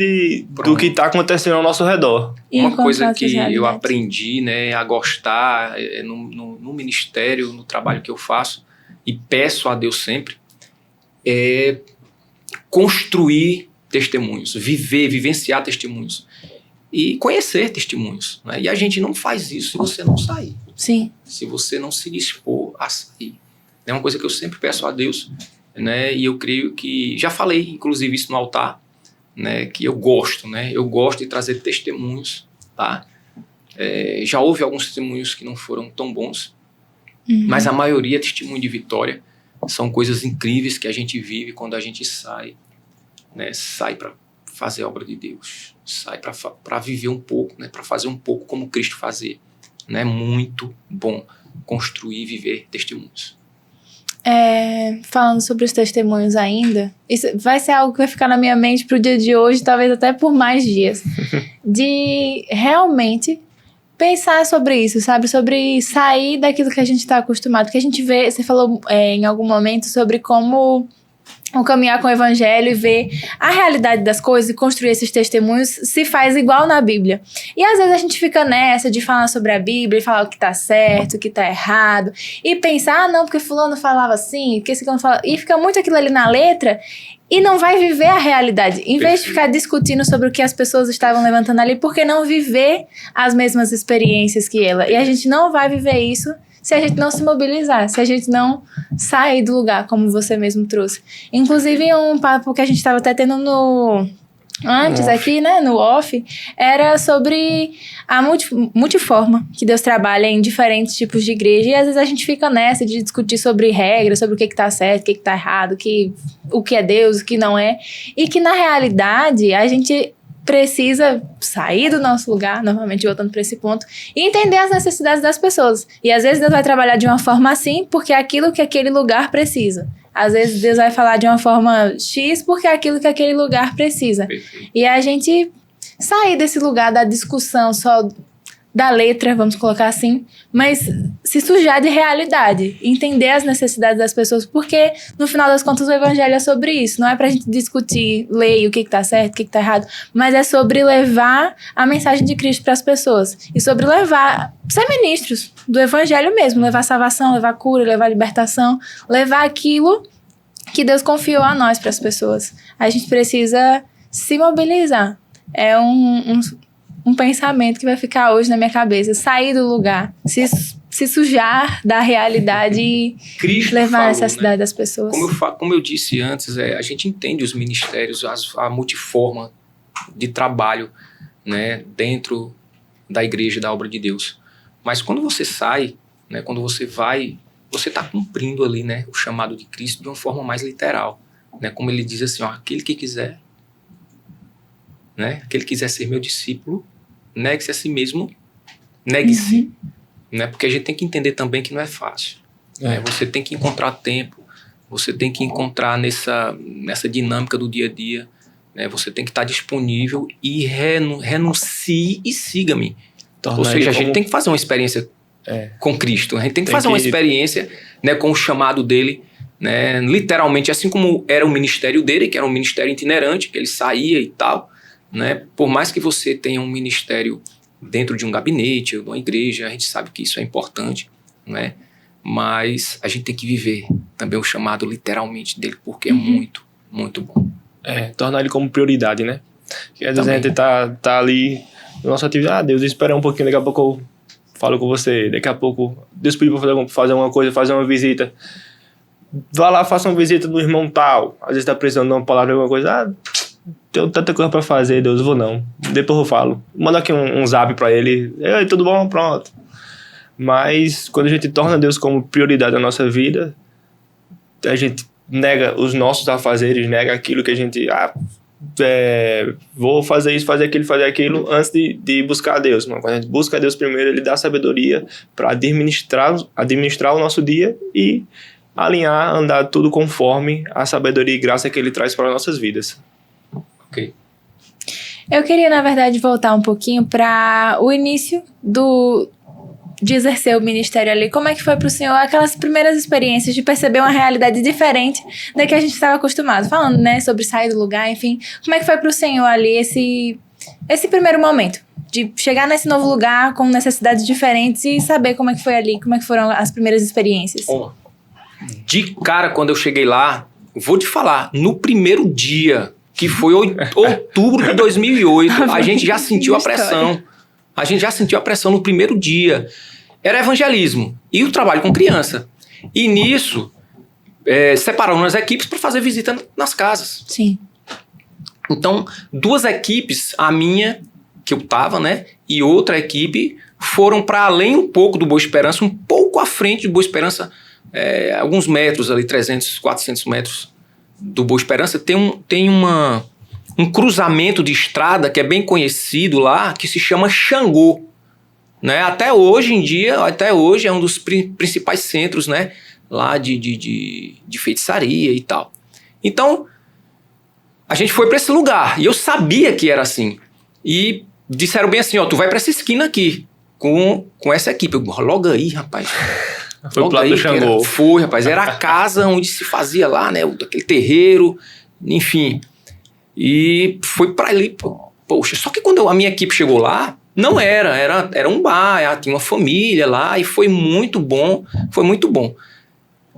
do que está acontecendo ao nosso redor. Uma coisa que eu aprendi, né, a gostar no ministério, no trabalho que eu faço, e peço a Deus sempre, é construir testemunhos, vivenciar testemunhos e conhecer testemunhos, né? E a gente não faz isso se você não sair. Sim. Se você não se dispor a sair. É uma coisa que eu sempre peço a Deus, né? E eu creio que já falei, inclusive, isso no altar, né? Que eu gosto, né? Eu gosto de trazer testemunhos, tá? Já houve alguns testemunhos que não foram tão bons, mas a maioria é testemunho de vitória, São coisas incríveis que a gente vive quando a gente sai, né? Sai para fazer a obra de Deus, sai para viver um pouco, né? Para fazer um pouco como Cristo fazia. Né? Muito bom construir e viver testemunhos. Falando sobre os testemunhos ainda, isso vai ser algo que vai ficar na minha mente pro dia de hoje, talvez até por mais dias. De realmente pensar sobre isso, sabe? Sobre sair daquilo que a gente está acostumado. Porque a gente vê, você falou em algum momento sobre como o caminhar com o evangelho e ver a realidade das coisas e construir esses testemunhos se faz igual na Bíblia. E às vezes a gente fica nessa de falar sobre a Bíblia e falar o que tá certo, o que tá errado, e pensar, não, porque fulano falava assim, porque esse fulano falava... E fica muito aquilo ali na letra e não vai viver a realidade. Em vez de ficar discutindo sobre o que as pessoas estavam levantando ali, por que não viver as mesmas experiências que ela? E a gente não vai viver isso se a gente não se mobilizar, se a gente não sair do lugar, como você mesmo trouxe. Inclusive, um papo que a gente estava até tendo antes aqui, né, no off, era sobre a multiforma, que Deus trabalha em diferentes tipos de igreja, e às vezes a gente fica nessa de discutir sobre regras, sobre o que tá certo, o que tá errado, o que é Deus, o que não é, e que na realidade a gente precisa sair do nosso lugar, novamente voltando para esse ponto, e entender as necessidades das pessoas. E às vezes Deus vai trabalhar de uma forma assim, porque é aquilo que aquele lugar precisa. Às vezes Deus vai falar de uma forma X, porque é aquilo que aquele lugar precisa. Perfeito. E a gente sair desse lugar da discussão só da letra, vamos colocar assim, mas se sujar de realidade, entender as necessidades das pessoas, porque no final das contas o evangelho é sobre isso, não é pra gente discutir lei, o que tá certo, o que tá errado, mas é sobre levar a mensagem de Cristo pras pessoas, e sobre ser ministros do evangelho mesmo, levar salvação, levar cura, levar libertação, levar aquilo que Deus confiou a nós pras pessoas. A gente precisa se mobilizar. É um pensamento que vai ficar hoje na minha cabeça. Sair do lugar, se sujar da realidade e Cristo levar falou, a necessidade, né? das pessoas. Como eu disse antes, a gente entende os ministérios, a multiforma de trabalho, né, dentro da igreja, da obra de Deus. Mas quando você sai, né, quando você vai, você está cumprindo ali, né, o chamado de Cristo de uma forma mais literal. Né, como ele diz assim, ó, aquele que quiser, né, aquele que quiser ser meu discípulo, negue-se a si mesmo, negue-se. Né? Porque a gente tem que entender também que não é fácil. Né? Você tem que encontrar tempo, você tem que encontrar nessa dinâmica do dia a dia, né? Você tem que estar disponível e renuncie e siga-me. Ou seja, a gente tem que fazer uma experiência com Cristo, a gente tem que fazer uma experiência, né, com o chamado dele, né? Literalmente, assim como era o ministério dele, que era um ministério itinerante, que ele saía e tal. Né? Por mais que você tenha um ministério dentro de um gabinete ou de uma igreja, a gente sabe que isso é importante, né? Mas a gente tem que viver também o chamado literalmente dele, porque é muito, muito bom. Tornar ele como prioridade, né? Porque às vezes a gente tá ali no nosso atividade, Deus, espera um pouquinho, daqui a pouco eu falo com você, daqui a pouco Deus pediu pra fazer uma coisa, fazer uma visita. Vá lá, faça uma visita do irmão tal, às vezes tá precisando de uma palavra, alguma coisa, tenho tanta coisa pra fazer, Deus, vou não. Depois eu falo. Manda aqui um zap pra ele. Ei, tudo bom? Pronto. Mas quando a gente torna Deus como prioridade na nossa vida, a gente nega os nossos afazeres, nega aquilo que a gente... vou fazer isso, fazer aquilo antes de buscar a Deus. Mas quando a gente busca a Deus primeiro, Ele dá sabedoria para administrar o nosso dia e alinhar, andar tudo conforme a sabedoria e graça que Ele traz para as nossas vidas. Ok. Eu queria, na verdade, voltar um pouquinho para o início de exercer o ministério ali. Como é que foi para o senhor aquelas primeiras experiências de perceber uma realidade diferente da que a gente estava acostumado? Falando, né, sobre sair do lugar, enfim. Como é que foi para o senhor ali esse primeiro momento? De chegar nesse novo lugar com necessidades diferentes e saber como é que foi ali, como é que foram as primeiras experiências? De cara, quando eu cheguei lá, vou te falar, no primeiro dia, que foi outubro de 2008, a gente já sentiu a pressão. A gente já sentiu a pressão no primeiro dia. Era evangelismo e o trabalho com criança. E nisso, separaram as equipes para fazer visita nas casas. Sim. Então, 2 equipes, a minha, que eu tava, né, e outra equipe, foram para além um pouco do Boa Esperança, um pouco à frente do Boa Esperança, alguns metros ali, 300, 400 metros do Boa Esperança, tem um cruzamento de estrada que é bem conhecido lá, que se chama Xangô. Né? Até hoje é um dos principais centros, né? Lá de feitiçaria e tal. Então, a gente foi para esse lugar e eu sabia que era assim. E disseram bem assim, tu vai para essa esquina aqui com essa equipe. Eu, logo aí, rapaz. Foi pro lado do Xangô. Foi, rapaz. Era a casa onde se fazia lá, né? Aquele terreiro, enfim. E foi para ali, poxa. Só que quando a minha equipe chegou lá, não era um bar, tinha uma família lá e foi muito bom,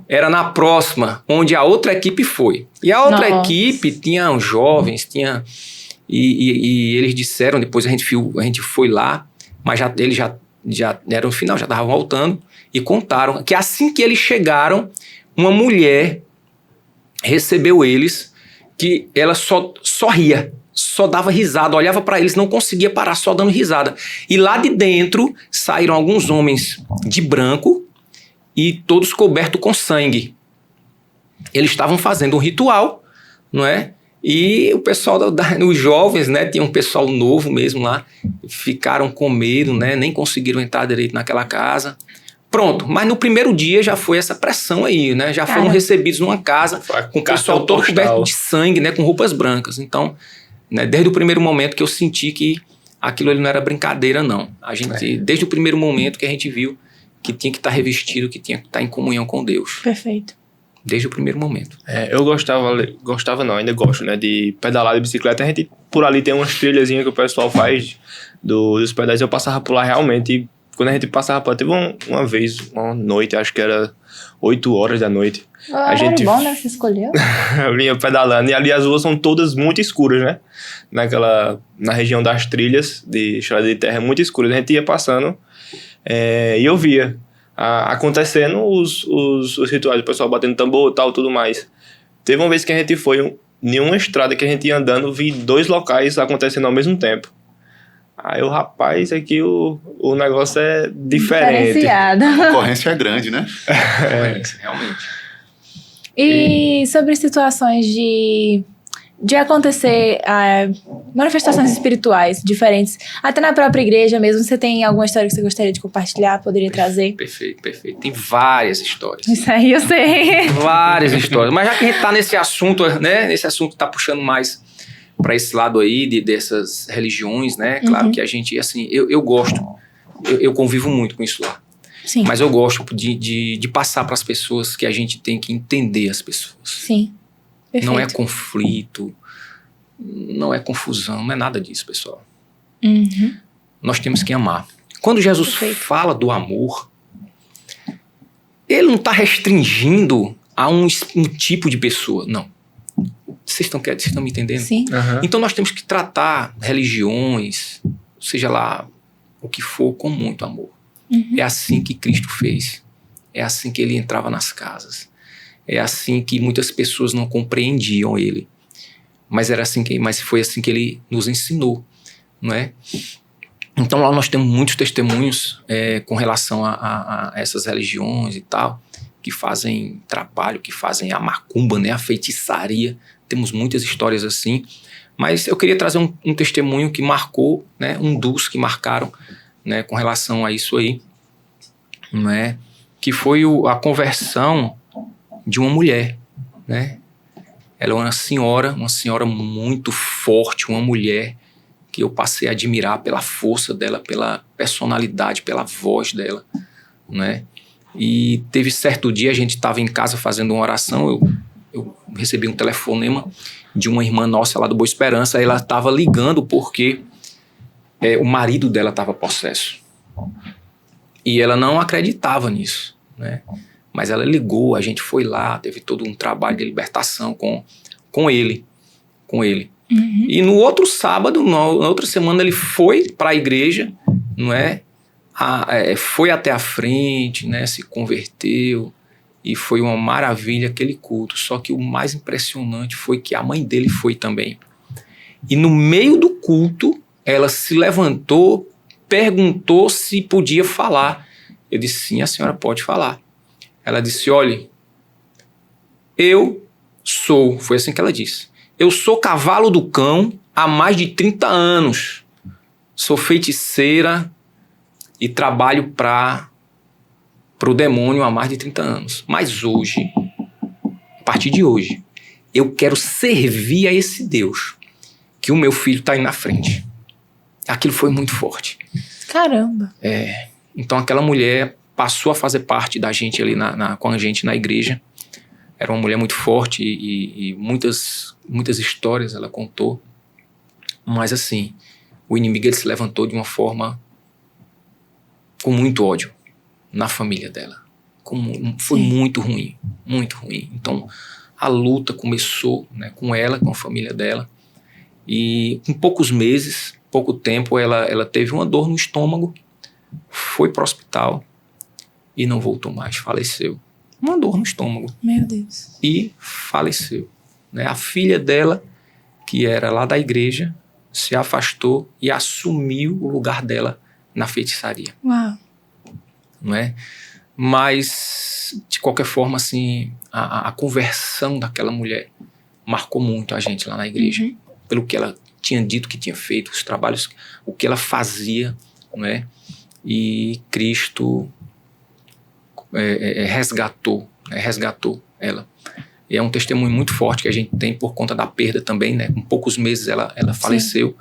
Era na próxima, onde a outra equipe foi. E a outra equipe tinha jovens, e eles disseram, depois a gente foi lá, mas eles já era no final, já estavam voltando, e contaram que assim que eles chegaram, uma mulher recebeu eles, que ela só ria. Só dava risada, olhava para eles, não conseguia parar, só dando risada. E lá de dentro saíram alguns homens de branco e todos cobertos com sangue. Eles estavam fazendo um ritual, não é? E o pessoal, os jovens, né? Tinha um pessoal novo mesmo lá, ficaram com medo, né? Nem conseguiram entrar direito naquela casa. Pronto, mas no primeiro dia já foi essa pressão aí, né? Já foram recebidos numa casa com o pessoal todo coberto de sangue, né? Com roupas brancas. Então, né, desde o primeiro momento que eu senti que aquilo ali não era brincadeira, não. A gente, desde o primeiro momento que a gente viu que tinha que estar revestido, que tinha que estar em comunhão com Deus. Perfeito. Desde o primeiro momento. Eu gostava não, ainda gosto, né, de pedalar de bicicleta. A gente, por ali tem umas trilhazinhas que o pessoal faz dos pedais. Eu passava por lá realmente, e quando a gente passava por lá, teve uma vez, uma noite, acho que era 8 horas da noite. A gente bom, né? Você escolheu. Eu vinha pedalando. E ali as ruas são todas muito escuras, né? Na região das trilhas de estrada de terra, muito escuras. A gente ia passando e eu via acontecendo os rituais, o pessoal batendo tambor e tal, tudo mais. Teve uma vez que a gente foi em uma estrada que a gente ia andando, vi 2 locais acontecendo ao mesmo tempo. Aí o rapaz, aqui o negócio é diferente. Diferenciado. A concorrência é grande, né? Realmente. E sobre situações de acontecer manifestações espirituais diferentes, até na própria igreja mesmo, você tem alguma história que você gostaria de compartilhar, poderia trazer? Perfeito. Tem várias histórias. Isso aí eu sei. Várias histórias. Mas já que a gente tá nesse assunto, né? Esse assunto tá puxando mais para esse lado aí dessas religiões, né? Claro que a gente, assim, eu gosto. Eu convivo muito com isso lá. Sim. Mas eu gosto de passar para as pessoas que a gente tem que entender as pessoas. Sim. Perfeito. Não é conflito, não é confusão, não é nada disso, pessoal. Nós temos que amar. Quando Jesus fala do amor, ele não está restringindo a um tipo de pessoa, não. Vocês estão me entendendo? Sim. Então nós temos que tratar religiões, seja lá o que for, com muito amor. É assim que Cristo fez. É assim que ele entrava nas casas. É assim que muitas pessoas não compreendiam ele. Mas foi assim que ele nos ensinou, não é? Então lá nós temos muitos testemunhos com relação a essas religiões e tal, que fazem trabalho, que fazem a macumba, né? A feitiçaria. Temos muitas histórias assim. Mas eu queria trazer um testemunho que marcou, né? Um dos que marcaram, né, com relação a isso aí, né, que foi a conversão de uma mulher, né? Ela é uma senhora muito forte, uma mulher que eu passei a admirar pela força dela, pela personalidade, pela voz dela, né? E teve certo dia, a gente estava em casa fazendo uma oração, eu recebi um telefonema de uma irmã nossa lá do Boa Esperança, ela estava ligando porque o marido dela estava possesso. E ela não acreditava nisso, né? Mas ela ligou, a gente foi lá, teve todo um trabalho de libertação com ele. E no outro sábado, na outra semana, ele foi para a igreja, não é? Foi até a frente, né? Se converteu e foi uma maravilha aquele culto. Só que o mais impressionante foi que a mãe dele foi também. E no meio do culto, ela se levantou, perguntou se podia falar. Eu disse, sim, a senhora pode falar. Ela disse, olha, foi assim que ela disse, eu sou cavalo do cão há mais de 30 anos. Sou feiticeira e trabalho para o demônio há mais de 30 anos. Mas hoje, a partir de hoje, eu quero servir a esse Deus que o meu filho está aí na frente. Aquilo foi muito forte. Caramba! Então aquela mulher passou a fazer parte da gente ali com a gente na igreja. Era uma mulher muito forte e muitas histórias ela contou. Mas assim, o inimigo ele se levantou de uma forma com muito ódio na família dela. Foi muito ruim, muito ruim. Então a luta começou, né, com ela, com a família dela. E em pouco tempo, ela teve uma dor no estômago, foi para o hospital e não voltou mais, faleceu. Uma dor no estômago. Meu Deus. E faleceu. Né? A filha dela, que era lá da igreja, se afastou e assumiu o lugar dela na feitiçaria. Uau. Não é? Mas, de qualquer forma, assim, a conversão daquela mulher marcou muito a gente lá na igreja. Uhum. Pelo que ela tinha dito que tinha feito, os trabalhos, o que ela fazia, não é? E Cristo resgatou ela. E é um testemunho muito forte que a gente tem por conta da perda também, né? Com poucos meses ela faleceu,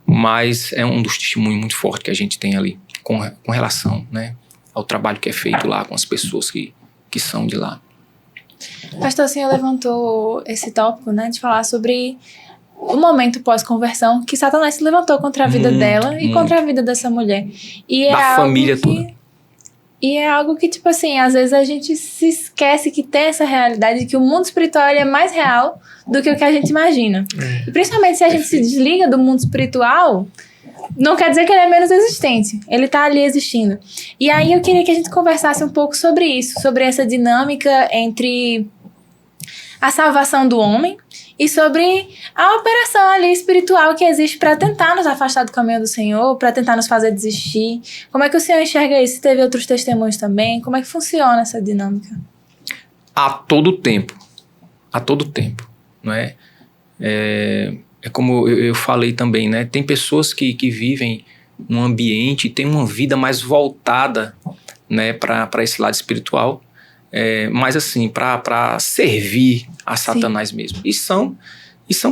mas é um dos testemunhos muito fortes que a gente tem ali com relação, né, ao trabalho que é feito lá com as pessoas que são de lá. Pastor, o senhor levantou esse tópico, né, de falar sobre o momento pós-conversão que Satanás se levantou contra a vida dela e contra a vida dessa mulher. E da família toda. E é algo que, tipo assim, às vezes a gente se esquece que tem essa realidade, de que o mundo espiritual ele é mais real do que o que a gente imagina. E principalmente se a gente se desliga do mundo espiritual, não quer dizer que ele é menos existente. Ele tá ali existindo. E aí eu queria que a gente conversasse um pouco sobre isso, sobre essa dinâmica entre a salvação do homem e sobre a operação ali espiritual que existe para tentar nos afastar do caminho do Senhor, para tentar nos fazer desistir. Como é que o Senhor enxerga isso? Teve outros testemunhos também? Como é que funciona essa dinâmica? A todo tempo, não é? É como eu falei também, né? Tem pessoas que vivem num ambiente e têm uma vida mais voltada, né, para esse lado espiritual, mas assim, para servir a Satanás mesmo. E são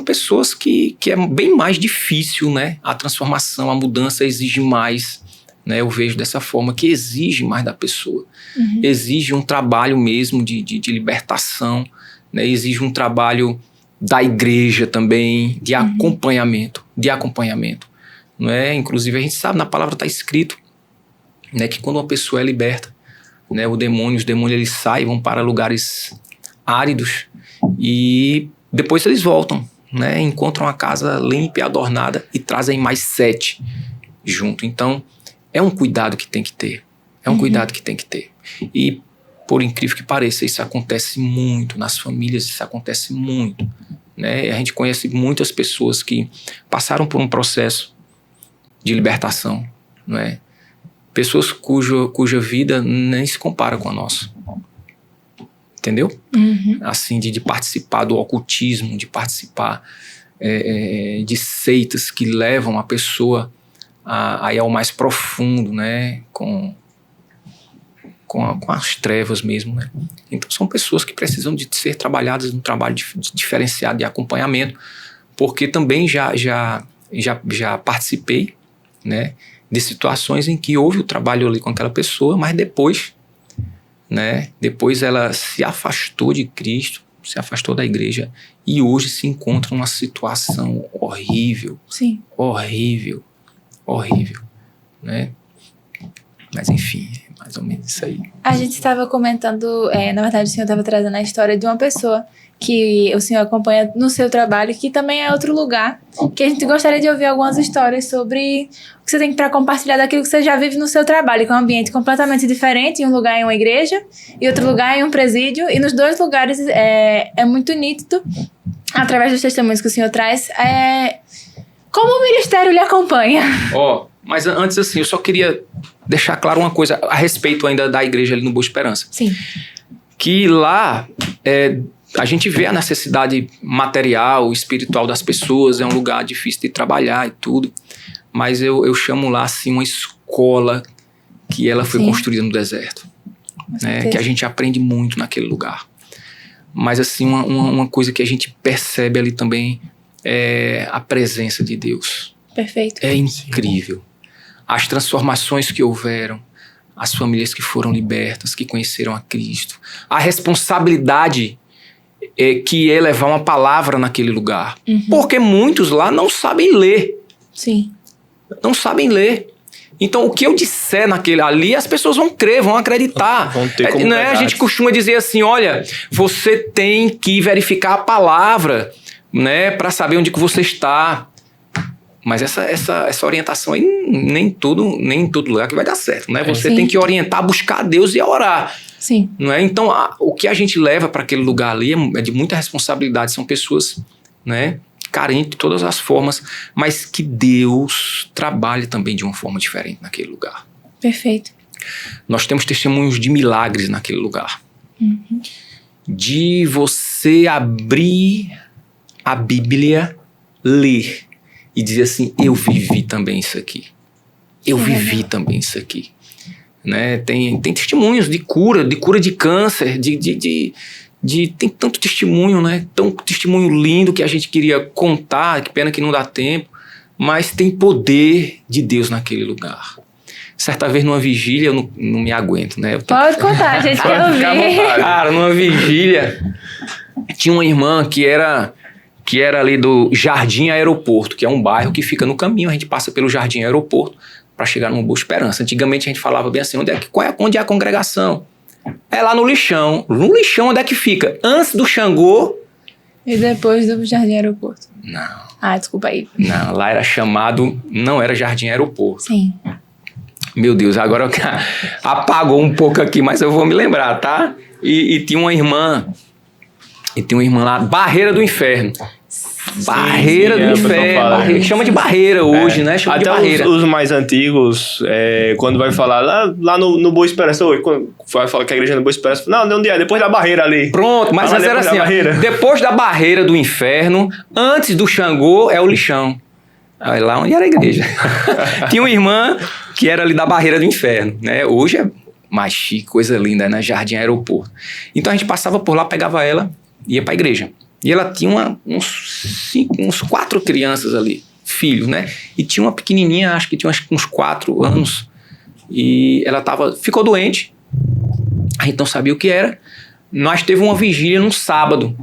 pessoas que é bem mais difícil, né? A transformação, a mudança exige mais, né? Eu vejo dessa forma, que exige mais da pessoa. Uhum. Exige um trabalho mesmo de libertação, né? Exige um trabalho da igreja também, de acompanhamento, não é? Inclusive a gente sabe, na palavra está escrito, né, que quando uma pessoa é liberta, né, os demônios eles saem, vão para lugares áridos e depois eles voltam, né, encontram a casa limpa e adornada e trazem mais 7 junto. Então é um cuidado que tem que ter, e por incrível que pareça, isso acontece muito nas famílias, isso acontece muito, né? A gente conhece muitas pessoas que passaram por um processo de libertação, não é? Pessoas cuja vida nem se compara com a nossa. Entendeu? Uhum. Assim, de participar do ocultismo, de participar de seitas que levam a pessoa a ir ao mais profundo, né? Com as trevas mesmo, né? Então são pessoas que precisam de ser trabalhadas num trabalho diferenciado de acompanhamento, porque também já participei, né, de situações em que houve o trabalho ali com aquela pessoa, mas depois, né, ela se afastou de Cristo, se afastou da igreja e hoje se encontra numa situação horrível. Sim. Horrível, né? Mas enfim, mais ou menos isso aí. A gente estava comentando, na verdade o senhor estava trazendo a história de uma pessoa que o senhor acompanha no seu trabalho, que também é outro lugar, que a gente gostaria de ouvir algumas histórias sobre o que você tem para compartilhar daquilo que você já vive no seu trabalho, que é um ambiente completamente diferente, em um lugar em uma igreja, e outro lugar em um presídio, e nos dois lugares é muito nítido, através dos testemunhos que o senhor traz, Como o ministério lhe acompanha? Mas antes assim, eu só queria deixar claro uma coisa a respeito ainda da igreja ali no Boa Esperança. Sim. Que lá a gente vê a necessidade material, espiritual das pessoas, é um lugar difícil de trabalhar e tudo, mas eu chamo lá assim uma escola que ela foi construída no deserto, né? Que a gente aprende muito naquele lugar. Mas assim, uma coisa que a gente percebe ali também é a presença de Deus. Perfeito. É incrível. As transformações que houveram, as famílias que foram libertas, que conheceram a Cristo, a responsabilidade que é levar uma palavra naquele lugar. Porque muitos lá não sabem ler. Sim. Não sabem ler. Então, o que eu disser ali, as pessoas vão crer, vão acreditar. Vão ter como né? A gente costuma dizer assim, olha, você tem que verificar a palavra, né, para saber onde que você está. Mas essa orientação aí, nem em todo lugar que vai dar certo, né? Você tem que orientar, buscar a Deus e orar. Sim. Não é? Então, o que a gente leva para aquele lugar ali é de muita responsabilidade. São pessoas, né, carentes de todas as formas, mas que Deus trabalha também de uma forma diferente naquele lugar. Perfeito. Nós temos testemunhos de milagres naquele lugar. De você abrir a Bíblia, ler e dizer assim, eu vivi também isso aqui. Eu vivi também isso aqui. Né? Tem testemunhos de cura de câncer, tem tanto testemunho, né? Tão testemunho lindo que a gente queria contar, que pena que não dá tempo, mas tem poder de Deus naquele lugar. Certa vez numa vigília, eu não me aguento, né? Pode contar, a gente quer ouvir. Cara, numa vigília, tinha uma irmã que era ali do Jardim Aeroporto, que é um bairro que fica no caminho, a gente passa pelo Jardim Aeroporto para chegar numa Boa Esperança. Antigamente a gente falava bem assim, onde é a congregação? É lá no Lixão. No Lixão, onde é que fica? Antes do Xangô. E depois do Jardim Aeroporto. Não. Desculpa aí. Não, lá era chamado, não era Jardim Aeroporto. Sim. Meu Deus, agora apagou um pouco aqui, mas eu vou me lembrar, tá? E tinha uma irmã lá, Barreira do Inferno. Barreira do Inferno. Chama de Barreira hoje, né? Chama até de Barreira. Os mais antigos, quando vai falar lá no Boa Esperança hoje, quando vai falar que a igreja é no Boa Esperança, não, onde é? Depois da Barreira ali. Pronto, mas era assim, depois da Barreira do Inferno, antes do Xangô é o Lixão. Aí lá onde era a igreja. Tinha uma irmã que era ali da Barreira do Inferno, né? Hoje é mais chique, coisa linda, né? Jardim Aeroporto. Então a gente passava por lá, pegava ela, ia pra igreja. E ela tinha uns 4 crianças ali, filhos, né? E tinha uma pequenininha, acho que tinha uns 4 anos. E ela ficou doente. A gente não sabia o que era. Nós teve uma vigília num sábado.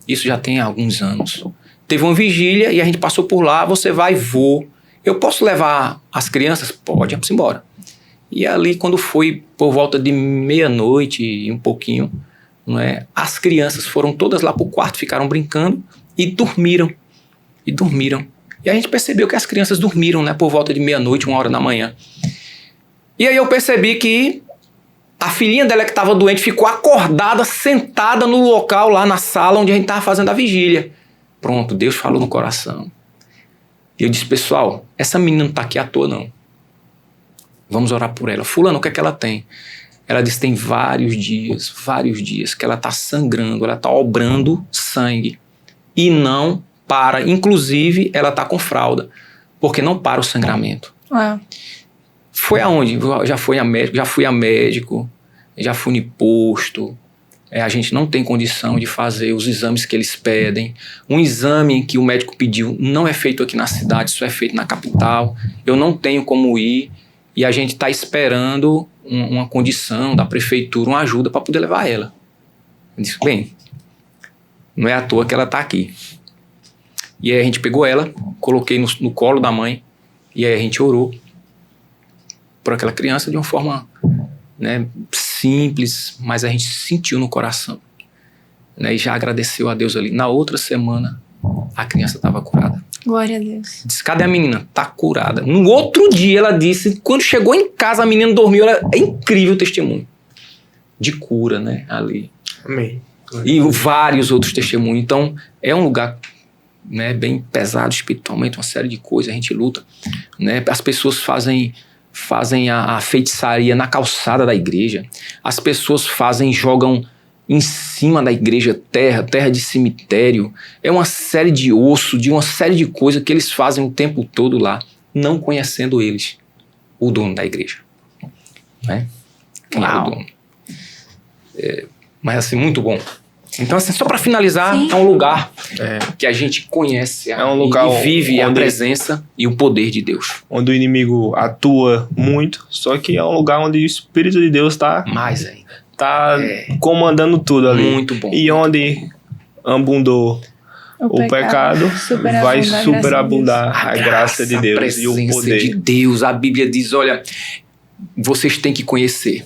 Isso já tem alguns anos. Teve uma vigília e a gente passou por lá. Você vai, vou. Eu posso levar as crianças? Pode, vamos embora. E ali, quando foi por volta de meia-noite e um pouquinho, não é? As crianças foram todas lá pro quarto, ficaram brincando e dormiram. E a gente percebeu que as crianças dormiram, né? Por volta de meia-noite, 1h da manhã. E aí eu percebi que a filhinha dela que estava doente ficou acordada, sentada no local lá na sala onde a gente estava fazendo a vigília. Pronto, Deus falou no coração. E eu disse, pessoal, essa menina não está aqui à toa, não. Vamos orar por ela. Fulano, o que é que ela tem? Ela disse, tem vários dias que ela está sangrando, ela está obrando sangue. E não para. Inclusive, ela está com fralda, porque não para o sangramento. Uau. Foi aonde? Já fui a médico, já fui no posto. A gente não tem condição de fazer os exames que eles pedem. Um exame que o médico pediu não é feito aqui na cidade, só é feito na capital. Eu não tenho como ir. E a gente está esperando uma condição da prefeitura, uma ajuda para poder levar ela. Eu disse, bem, não é à toa que ela está aqui. E aí a gente pegou ela, coloquei no colo da mãe, e aí a gente orou por aquela criança de uma forma, né, simples, mas a gente sentiu no coração, né, e já agradeceu a Deus ali. Na outra semana, a criança estava curada. Glória a Deus. Disse, cadê a menina? Tá curada. No outro dia ela disse, quando chegou em casa a menina dormiu, é incrível o testemunho de cura, né, ali. Amém. E vários outros testemunhos. Então é um lugar né, bem pesado espiritualmente, uma série de coisas, a gente luta, né? As pessoas fazem a feitiçaria na calçada da igreja, as pessoas jogam em cima da igreja terra de cemitério, é uma série de osso, de uma série de coisas que eles fazem o tempo todo lá, não conhecendo eles, o dono da igreja, né? Quem é o dono? Mas assim, muito bom. Então, assim, só para finalizar, é um lugar que a gente conhece um lugar e vive a presença e o poder de Deus. Onde o inimigo atua muito, só que é um lugar onde o Espírito de Deus está mais ainda. Tá comandando tudo ali. Muito bom. E onde abundou o pecado vai superabundar a graça de Deus e o poder de Deus. A Bíblia diz, olha, vocês têm que conhecer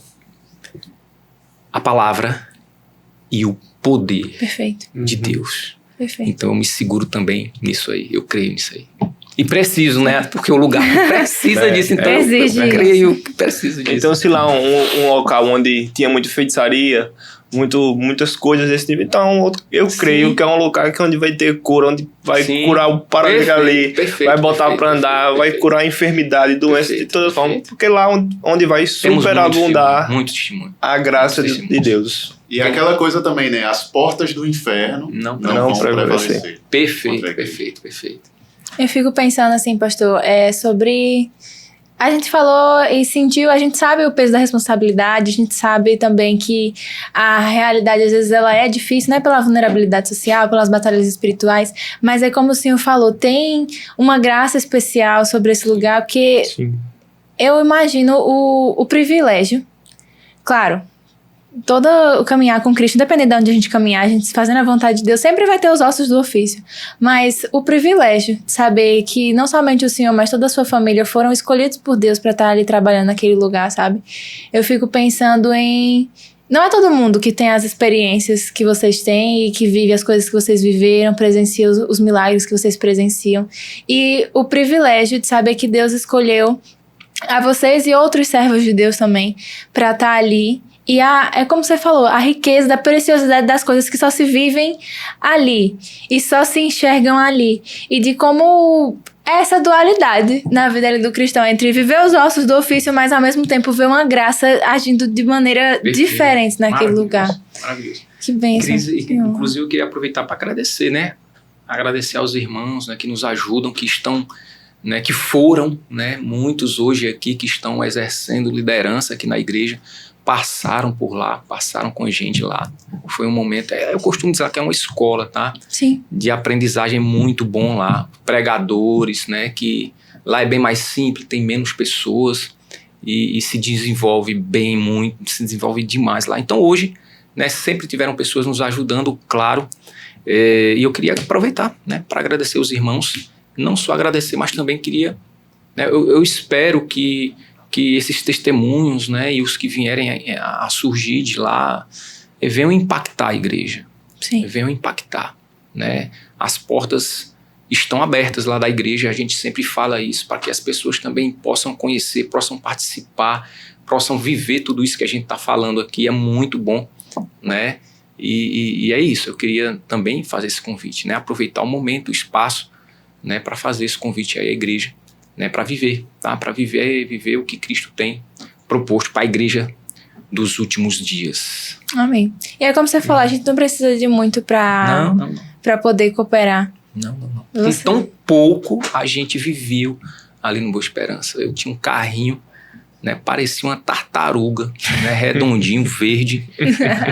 a palavra e o poder de Deus. Perfeito. Então eu me seguro também nisso aí, eu creio nisso aí. E preciso, né? Porque o lugar precisa disso, então eu creio que preciso disso. Então, se lá um local onde tinha muita feitiçaria, muitas coisas desse tipo, então eu creio que é um lugar onde vai ter cura, onde vai curar o paralítico ali, vai botar para andar, vai curar a enfermidade, doença de todas formas, porque lá onde vai superabundar a graça de Deus. E aquela coisa também, né? As portas do inferno não vão prevalecer. Perfeito. Eu fico pensando assim, pastor, sobre... A gente falou e sentiu, a gente sabe o peso da responsabilidade, a gente sabe também que a realidade, às vezes, ela é difícil, não é pela vulnerabilidade social, pelas batalhas espirituais, mas é como o senhor falou, tem uma graça especial sobre esse lugar, porque eu imagino o privilégio, claro, todo o caminhar com Cristo, independente de onde a gente caminhar, a gente fazendo a vontade de Deus, sempre vai ter os ossos do ofício. Mas o privilégio de saber que não somente o senhor, mas toda a sua família foram escolhidos por Deus para estar ali trabalhando naquele lugar, sabe? Eu fico pensando em... Não é todo mundo que tem as experiências que vocês têm e que vive as coisas que vocês viveram, presencia os milagres que vocês presenciam. E o privilégio de saber que Deus escolheu a vocês e outros servos de Deus também para estar ali. E é como você falou, a riqueza da preciosidade das coisas que só se vivem ali e só se enxergam ali. E de como essa dualidade na vida ali do cristão entre viver os ossos do ofício, mas ao mesmo tempo ver uma graça agindo de maneira diferente naquele lugar. Maravilhoso. Que bênção. Inclusive, eu queria aproveitar para agradecer, né? Agradecer aos irmãos, né, que nos ajudam, que estão... Né, que foram, né, muitos hoje aqui que estão exercendo liderança aqui na igreja, passaram por lá, passaram com a gente lá. Foi um momento, eu costumo dizer que é uma escola, tá? Sim. De aprendizagem muito bom lá. Pregadores, né, que lá é bem mais simples, tem menos pessoas e se desenvolve bem muito, se desenvolve demais lá. Então hoje, né, sempre tiveram pessoas nos ajudando, claro, e eu queria aproveitar, né, para agradecer os irmãos. Não só agradecer, mas também queria... Né, eu espero que esses testemunhos, né, e os que vierem a surgir de lá venham impactar a igreja. Sim. Venham impactar. Né? As portas estão abertas lá da igreja, a gente sempre fala isso, para que as pessoas também possam conhecer, possam participar, possam viver tudo isso que a gente está falando aqui. É muito bom. Né? E é isso, eu queria também fazer esse convite, né? Aproveitar o momento, o espaço, né, para fazer esse convite aí à igreja, né, para viver, tá? Para viver o que Cristo tem proposto para a igreja dos últimos dias. Amém. E é como você falou, a gente não precisa de muito para poder cooperar. Não. Com tão pouco a gente viveu ali no Boa Esperança. Eu tinha um carrinho, né, parecia uma tartaruga, né, redondinho, verde.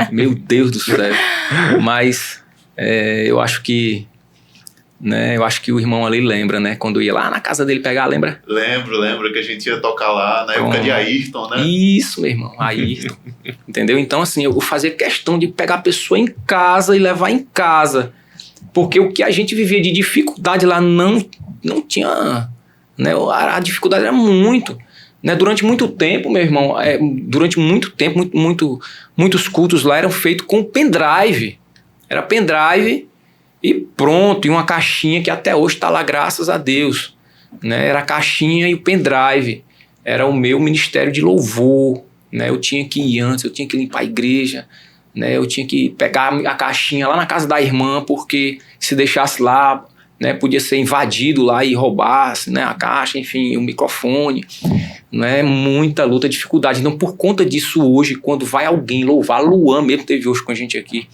Meu Deus do céu. Mas eu acho que o irmão ali lembra, né? Quando eu ia lá na casa dele pegar, lembra? Lembro que a gente ia tocar lá na época de Ayrton, né? Isso, meu irmão, Ayrton. Entendeu? Então, assim, eu fazia questão de pegar a pessoa em casa e levar em casa. Porque o que a gente vivia de dificuldade lá não tinha... Né? A dificuldade era muito. Né? Durante muito tempo, meu irmão, muitos cultos lá eram feitos com pendrive. Era pendrive... E pronto, e uma caixinha que até hoje está lá, graças a Deus. Né? Era a caixinha e o pendrive. Era o meu ministério de louvor. Né? Eu tinha que ir antes, eu tinha que limpar a igreja. Né? Eu tinha que pegar a caixinha lá na casa da irmã, porque se deixasse lá, né? Podia ser invadido lá e roubar, né, a caixa, enfim, o microfone, né? Muita luta, dificuldade. Então, por conta disso, hoje, quando vai alguém louvar, Luan mesmo teve hoje com a gente aqui,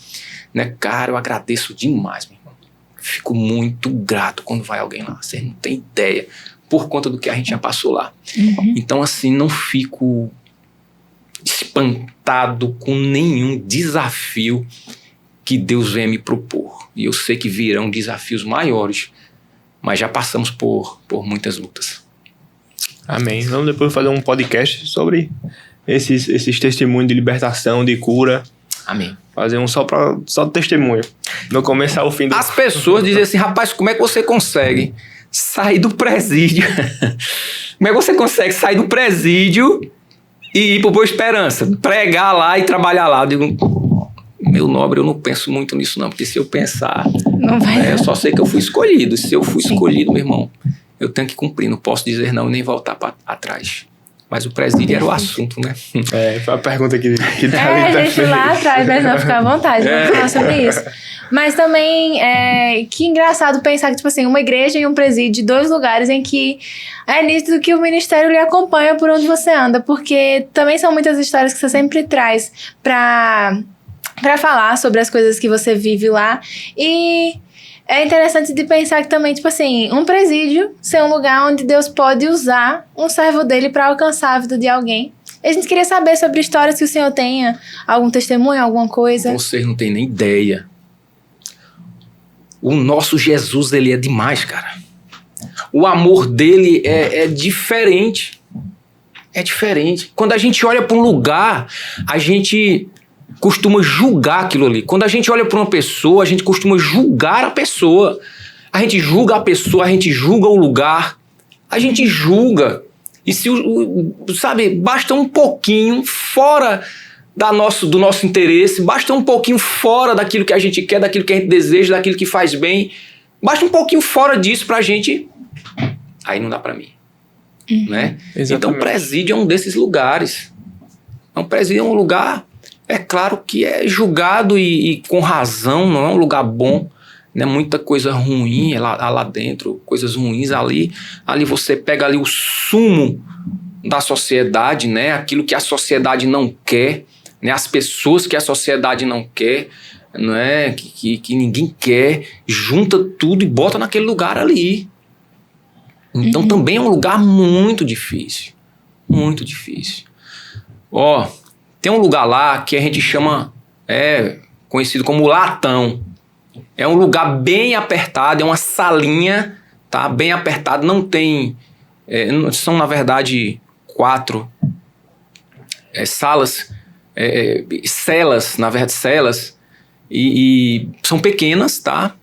né? Cara, eu agradeço demais, meu irmão. Fico muito grato quando vai alguém lá. Você não tem ideia, por conta do que a gente já passou lá. Então, assim, não fico espantado com nenhum desafio que Deus venha me propor. E eu sei que virão desafios maiores, mas já passamos por muitas lutas. Amém. Vamos depois fazer um podcast sobre esses testemunhos de libertação, de cura. Amém. Fazer um só de testemunho. No começo ao fim do... As pessoas dizem assim, rapaz, como é que você consegue sair do presídio? Como é que você consegue sair do presídio e ir pro Boa Esperança? Pregar lá e trabalhar lá. Eu digo, meu nobre, eu não penso muito nisso não, porque se eu pensar, não vai eu só sei que eu fui escolhido. Se eu fui escolhido, meu irmão, eu tenho que cumprir, não posso dizer não e nem voltar para atrás. Mas o presídio era o assunto, né? Foi a pergunta que a gente lá atrás, mas não, fica à vontade, vamos falar sobre isso. Mas também, que engraçado pensar que, tipo assim, uma igreja e um presídio, 2 lugares em que é nítido que o ministério lhe acompanha por onde você anda, porque também são muitas histórias que você sempre traz pra falar sobre as coisas que você vive lá. E é interessante de pensar que também, tipo assim, um presídio ser um lugar onde Deus pode usar um servo dele para alcançar a vida de alguém. E a gente queria saber sobre histórias que o senhor tenha, algum testemunho, alguma coisa. Vocês não têm nem ideia. O nosso Jesus, ele é demais, cara. O amor dele é diferente. É diferente. Quando a gente olha para um lugar, a gente costuma julgar aquilo ali. Quando a gente olha para uma pessoa, a gente costuma julgar a pessoa. A gente julga a pessoa, a gente julga o lugar. A gente julga. E se, sabe, basta um pouquinho fora do nosso interesse, basta um pouquinho fora daquilo que a gente quer, daquilo que a gente deseja, daquilo que faz bem. Basta um pouquinho fora disso pra gente... Aí não dá pra mim. Né? Então o presídio é um desses lugares. Um presídio é um lugar... É claro que é julgado e com razão, não é um lugar bom, né? Muita coisa ruim lá dentro, coisas ruins ali. Ali você pega ali o sumo da sociedade, né? Aquilo que a sociedade não quer, né? As pessoas que a sociedade não quer, né? Que ninguém quer, junta tudo e bota naquele lugar ali. Então também é um lugar muito difícil, muito difícil. Tem um lugar lá que a gente chama, conhecido como Latão. É um lugar bem apertado, é uma salinha, tá? Bem apertado, não tem... são, na verdade, 4 salas, celas, na verdade, celas, e são pequenas, tá?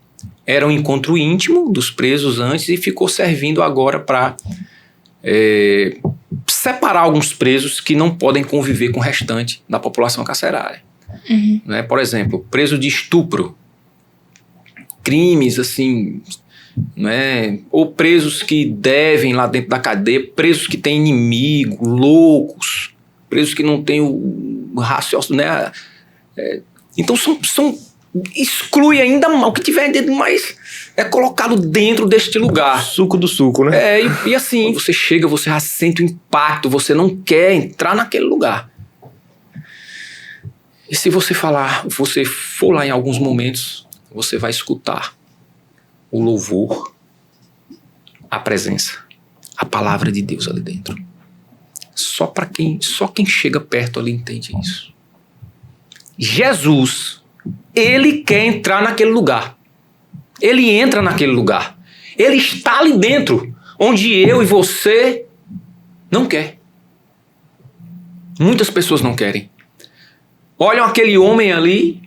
Era um encontro íntimo dos presos antes e ficou servindo agora para... separar alguns presos que não podem conviver com o restante da população carcerária. Né? Por exemplo, preso de estupro, crimes assim, né? Ou presos que devem lá dentro da cadeia, presos que têm inimigo, loucos, presos que não têm o raciocínio, né? Então exclui ainda mal o que tiver dentro, mas é colocado dentro deste lugar. Suco do suco, né? E assim, você chega, você já sente o impacto, você não quer entrar naquele lugar. E se você for lá em alguns momentos, você vai escutar o louvor, a presença, a palavra de Deus ali dentro. Só quem chega perto ali entende isso. Jesus, ele quer entrar naquele lugar. Ele entra naquele lugar. Ele está ali dentro, onde eu e você não quer. Muitas pessoas não querem. Olham aquele homem ali.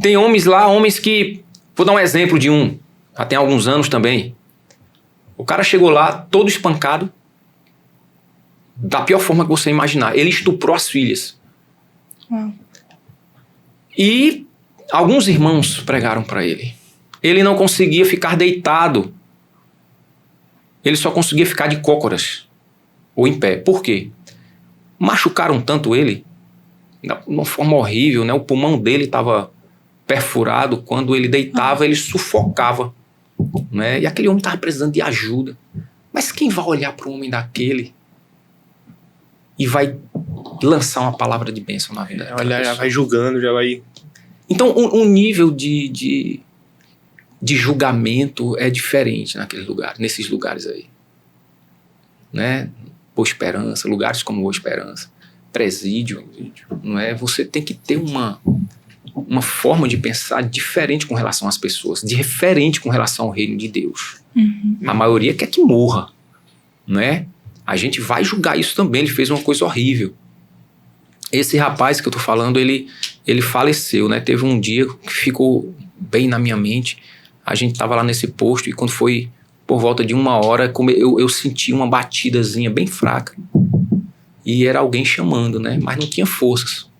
Tem homens lá, homens que... Vou dar um exemplo de um. Já tem alguns anos também. O cara chegou lá, todo espancado. Da pior forma que você imaginar. Ele estuprou as filhas. E alguns irmãos pregaram para ele. Ele não conseguia ficar deitado. Ele só conseguia ficar de cócoras. Ou em pé. Por quê? Machucaram tanto ele. De uma forma horrível, né? O pulmão dele estava perfurado. Quando ele deitava, ele sufocava né? E aquele homem estava precisando de ajuda. Mas quem vai olhar para um homem daquele e vai lançar uma palavra de bênção na vida? Olha, já vai julgando, já vai... Então, um nível de julgamento é diferente nesses lugares aí. Né? Boa Esperança, lugares como Boa Esperança, presídio, não é? Você tem que ter uma forma de pensar diferente com relação às pessoas, diferente com relação ao reino de Deus. A maioria quer que morra, né? A gente vai julgar isso também, ele fez uma coisa horrível. Esse rapaz que eu tô falando, ele faleceu, né? Teve um dia que ficou bem na minha mente. A gente tava lá nesse posto e quando foi por volta de 1 hora, eu senti uma batidazinha bem fraca. E era alguém chamando, né? Mas não tinha forças.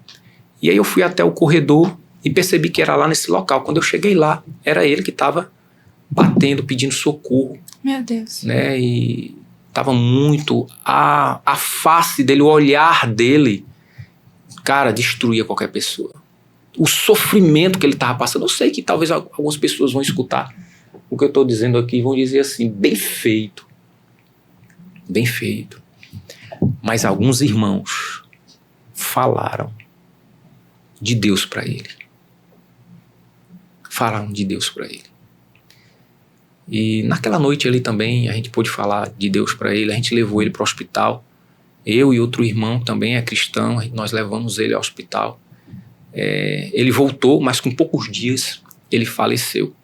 E aí eu fui até o corredor e percebi que era lá nesse local. Quando eu cheguei lá, era ele que estava batendo, pedindo socorro. Meu Deus. Né? E tava muito... A face dele, o olhar dele, cara, destruía qualquer pessoa. O sofrimento que ele tava passando. Eu sei que talvez algumas pessoas vão escutar o que eu estou dizendo aqui, vão dizer assim, bem feito. Bem feito. Mas alguns irmãos falaram de Deus para ele. Falaram de Deus para ele. E naquela noite ali também a gente pôde falar de Deus para ele. A gente levou ele para o hospital. Eu e outro irmão também é cristão. Nós levamos ele ao hospital. Ele voltou, mas com poucos dias ele faleceu.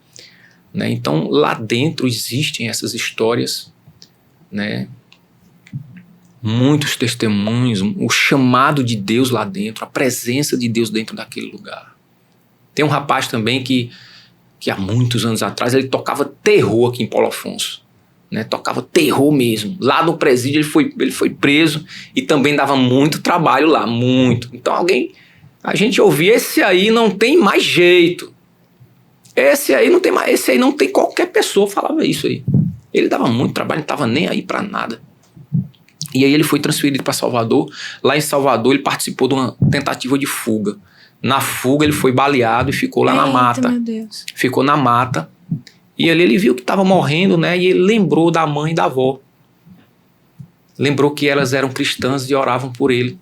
Né? Então lá dentro existem essas histórias, né? Muitos testemunhos, o chamado de Deus lá dentro, a presença de Deus dentro daquele lugar. Tem um rapaz também que há muitos anos atrás ele tocava terror aqui em Paulo Afonso, né? Tocava terror mesmo. Lá no presídio ele foi preso e também dava muito trabalho lá, muito. Então a gente ouvia, esse aí não tem mais jeito. Esse aí não tem mais, esse aí não tem, qualquer pessoa falava isso aí. Ele dava muito trabalho, não estava nem aí para nada. E aí ele foi transferido para Salvador. Lá em Salvador ele participou de uma tentativa de fuga. Na fuga ele foi baleado e ficou lá na mata. Meu Deus. Ficou na mata. E ali ele viu que estava morrendo, né? E ele lembrou da mãe e da avó. Lembrou que elas eram cristãs e oravam por ele.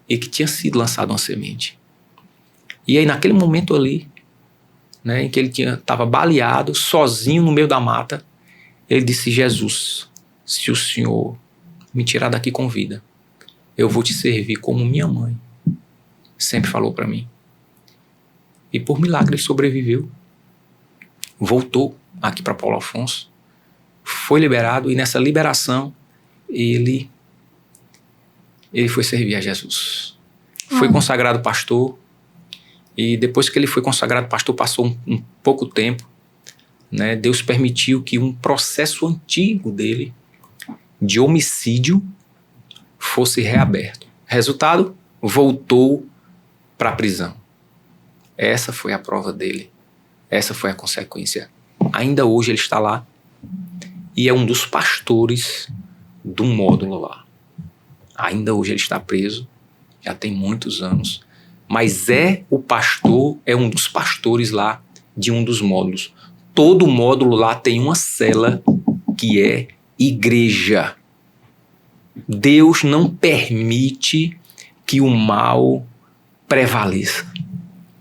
E que tinha sido lançada uma semente. E aí naquele momento ali, né, em que ele estava baleado, sozinho no meio da mata, ele disse: Jesus, se o Senhor me tirar daqui com vida, eu vou te servir como minha mãe sempre falou para mim. E por milagre ele sobreviveu, voltou aqui para Paulo Afonso, foi liberado, e nessa liberação ele foi servir a Jesus. Foi consagrado pastor. E depois que ele foi consagrado pastor, passou um pouco tempo, né? Deus permitiu que um processo antigo dele, de homicídio, fosse reaberto. Resultado, voltou para a prisão. Essa foi a prova dele. Essa foi a consequência. Ainda hoje ele está lá e é um dos pastores do módulo lá. Ainda hoje ele está preso, já tem muitos anos. Mas é um dos pastores lá de um dos módulos. Todo módulo lá tem uma cela que é igreja. Deus não permite que o mal prevaleça.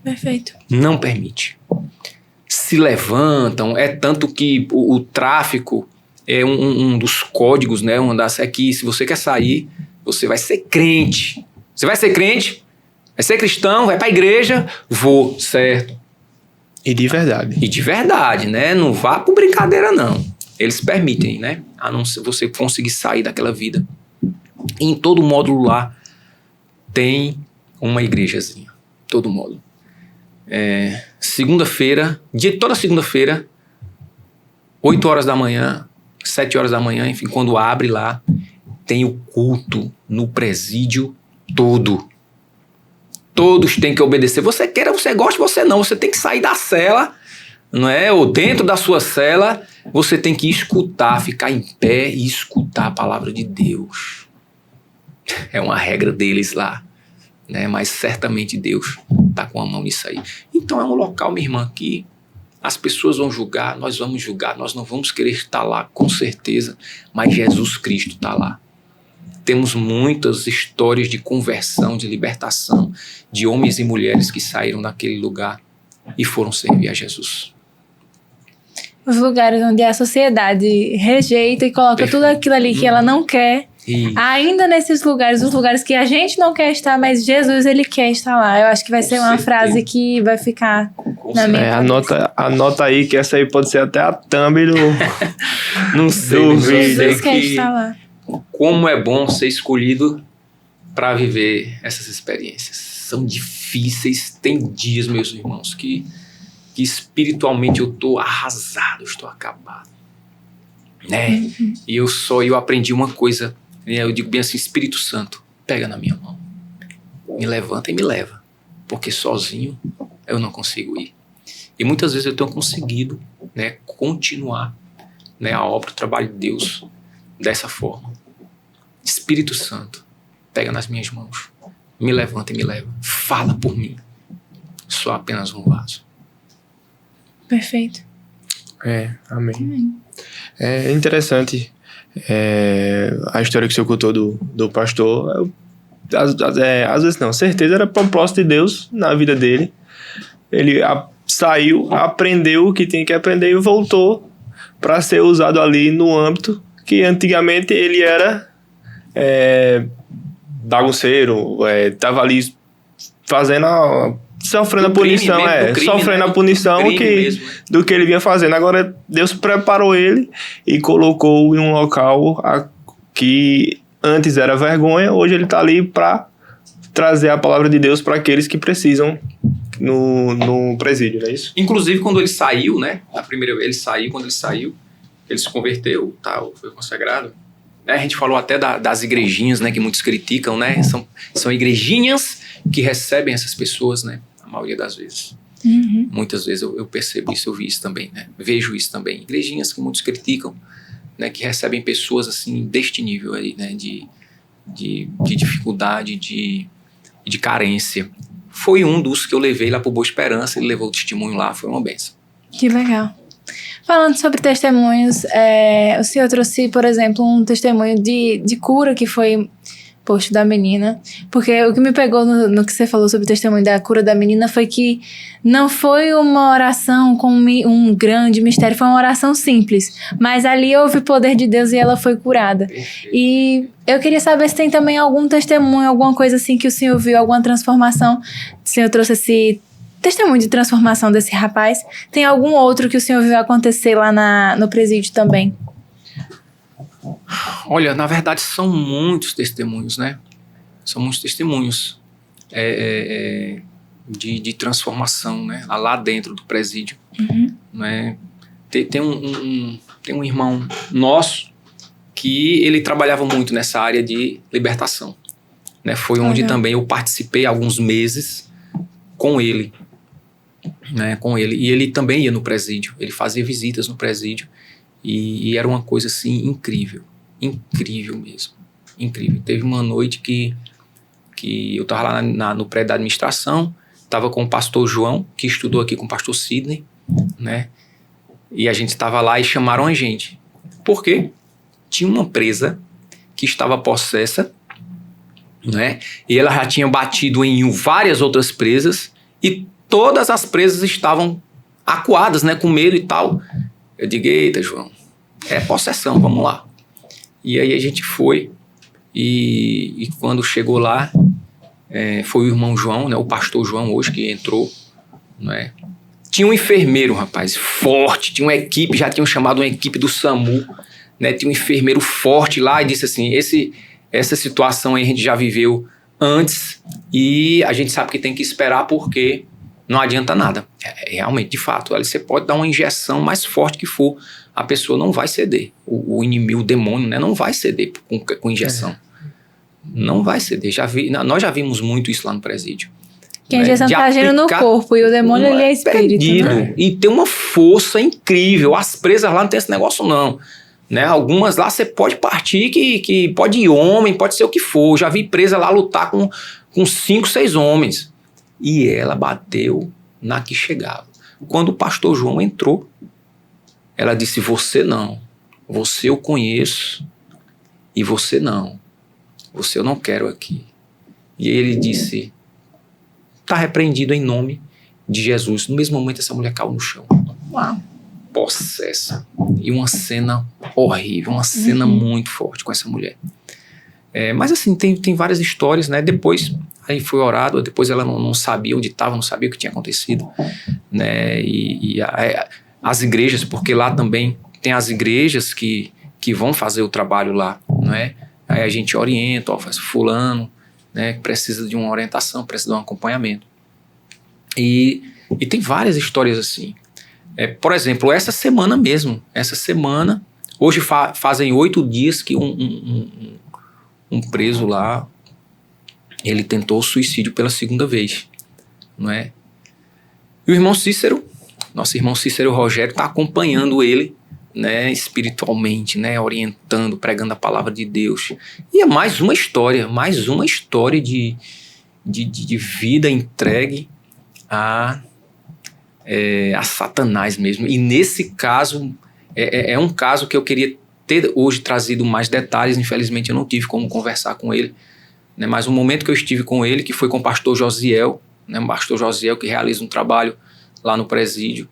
Perfeito. Não permite. Se levantam, é tanto que o tráfico é um dos códigos, né? É que se você quer sair, você vai ser crente. Você vai ser crente? Vai ser cristão, vai pra igreja, vou, certo. E de verdade. E de verdade, né? Não vá por brincadeira, não. Eles permitem, né? A não ser você conseguir sair daquela vida. E em todo módulo lá tem uma igrejazinha. Todo módulo. Segunda-feira, toda segunda-feira, 8 horas da manhã, 7 horas da manhã, enfim, quando abre lá, tem o culto no presídio todo. Todos têm que obedecer. Você queira, você goste, você não. Você tem que sair da cela, não é? Ou dentro da sua cela, você tem que escutar, ficar em pé e escutar a palavra de Deus. É uma regra deles lá, né? Mas certamente Deus está com a mão nisso aí. Então é um local, minha irmã, que As pessoas vão julgar, nós vamos julgar, nós não vamos querer estar lá, com certeza, mas Jesus Cristo está lá. Temos muitas histórias de conversão, de libertação, de homens e mulheres que saíram daquele lugar e foram servir a Jesus. Os lugares onde a sociedade rejeita e coloca tudo aquilo ali que ela não quer. Isso. Ainda nesses lugares, os lugares que a gente não quer estar, mas Jesus, ele quer estar lá. Eu acho que vai ser uma frase que vai ficar na minha cabeça. Anota aí que essa aí pode ser até a thumb do não sei, do vídeo. Jesus quer estar lá. Como é bom ser escolhido para viver essas experiências. São difíceis. Tem dias, meus irmãos, que espiritualmente eu estou arrasado, eu estou acabado. Né? E eu aprendi uma coisa. Eu digo bem assim, Espírito Santo, pega na minha mão, me levanta e me leva, porque sozinho eu não consigo ir. E muitas vezes eu tenho conseguido, né, continuar, né, a obra, o trabalho de Deus dessa forma. Espírito Santo, pega nas minhas mãos, me levanta e me leva, fala por mim, sou apenas um vaso. Perfeito. Amém. É interessante a história que você contou do pastor. Às vezes não, certeza era propósito de Deus na vida dele. Ele saiu, aprendeu o que tinha que aprender e voltou para ser usado ali no âmbito que antigamente ele era bagunceiro, estava ali fazendo sofrendo a punição, sofrendo a punição do que ele vinha fazendo. Agora Deus preparou ele e colocou em um local que antes era vergonha, hoje ele está ali para trazer a palavra de Deus para aqueles que precisam no presídio, não é isso? Inclusive quando ele saiu, né? A primeira vez quando ele saiu, ele se converteu, tal, foi consagrado. A gente falou até das igrejinhas, né? Que muitos criticam, né? São igrejinhas que recebem essas pessoas, né? A maioria das vezes. Uhum. Muitas vezes eu percebo isso, eu vi isso também, né? Vejo isso também. Igrejinhas que muitos criticam, né? Que recebem pessoas assim deste nível aí, né? De dificuldade, de carência. Foi um dos que eu levei lá pro Boa Esperança, ele levou o testemunho lá, foi uma bênção. Que legal. Falando sobre testemunhos, o senhor trouxe, por exemplo, um testemunho de cura que foi posto da menina, porque o que me pegou no que você falou sobre o testemunho da cura da menina foi que não foi uma oração com um grande mistério, foi uma oração simples, mas ali houve o poder de Deus e ela foi curada. E eu queria saber se tem também algum testemunho, alguma coisa assim que o senhor viu, alguma transformação. O senhor trouxe esse testemunho de transformação desse rapaz. Tem algum outro que o senhor viu acontecer lá no presídio também? Olha, na verdade são muitos testemunhos, né? São muitos testemunhos de transformação, né? Lá dentro do presídio. Uhum. Né? Tem um irmão nosso que ele trabalhava muito nessa área de libertação. Né? Foi onde também eu participei alguns meses com ele. Né? Com ele. E ele também ia no presídio. Ele fazia visitas no presídio. E era uma coisa assim incrível mesmo, incrível. Teve uma noite que eu estava lá no prédio da administração, estava com o pastor João, que estudou aqui com o pastor Sidney, né? E a gente estava lá e chamaram a gente. Por quê? Tinha uma presa que estava possessa, né? E ela já tinha batido em várias outras presas e todas as presas estavam acuadas, né? Com medo e tal. Eu digo, eita, João, é possessão, vamos lá. E aí a gente foi, e quando chegou lá, foi o irmão João, né, o pastor João hoje que entrou, né? Tinha um enfermeiro, rapaz, forte, tinha uma equipe, já tinham chamado uma equipe do SAMU, né? Tinha um enfermeiro forte lá e disse assim, essa situação aí a gente já viveu antes e a gente sabe que tem que esperar porque não adianta nada. Realmente, de fato, você pode dar uma injeção mais forte que for, a pessoa não vai ceder. O inimigo, o demônio, né, não vai ceder com injeção. Não vai ceder. Nós já vimos muito isso lá no presídio. Que a injeção está agindo no corpo e o demônio ele é espírito. Né? E tem uma força incrível. As presas lá não tem esse negócio não. Né? Algumas lá você pode partir, que pode ir homem, pode ser o que for. Já vi presa lá lutar com 5, 6 homens. E ela bateu na que chegava. Quando o pastor João entrou, ela disse, você não, você eu conheço e você não, você eu não quero aqui. E ele disse, está repreendido em nome de Jesus. No mesmo momento essa mulher caiu no chão. Uau. Possessa. E uma cena horrível, uma cena muito forte com essa mulher. Mas assim, tem várias histórias, né? Depois, aí foi orado, depois ela não sabia onde estava, não sabia o que tinha acontecido, né? As igrejas, porque lá também tem as igrejas que vão fazer o trabalho lá, não é? Aí a gente orienta, faz fulano, né? Precisa de uma orientação, precisa de um acompanhamento. E tem várias histórias assim. Por exemplo, essa semana mesmo, hoje fazem 8 dias que um preso lá, ele tentou suicídio pela 2ª vez, não é? E o irmão Cícero, nosso irmão Cícero Rogério, está acompanhando ele, né, espiritualmente, né, orientando, pregando a palavra de Deus. E é mais uma história de vida entregue a Satanás mesmo. E nesse caso, é um caso que eu queria ter hoje trazido mais detalhes. Infelizmente eu não tive como conversar com ele, né? Mas o momento que eu estive com ele, que foi com o pastor Josiel, né? O pastor Josiel que realiza um trabalho lá no presídio,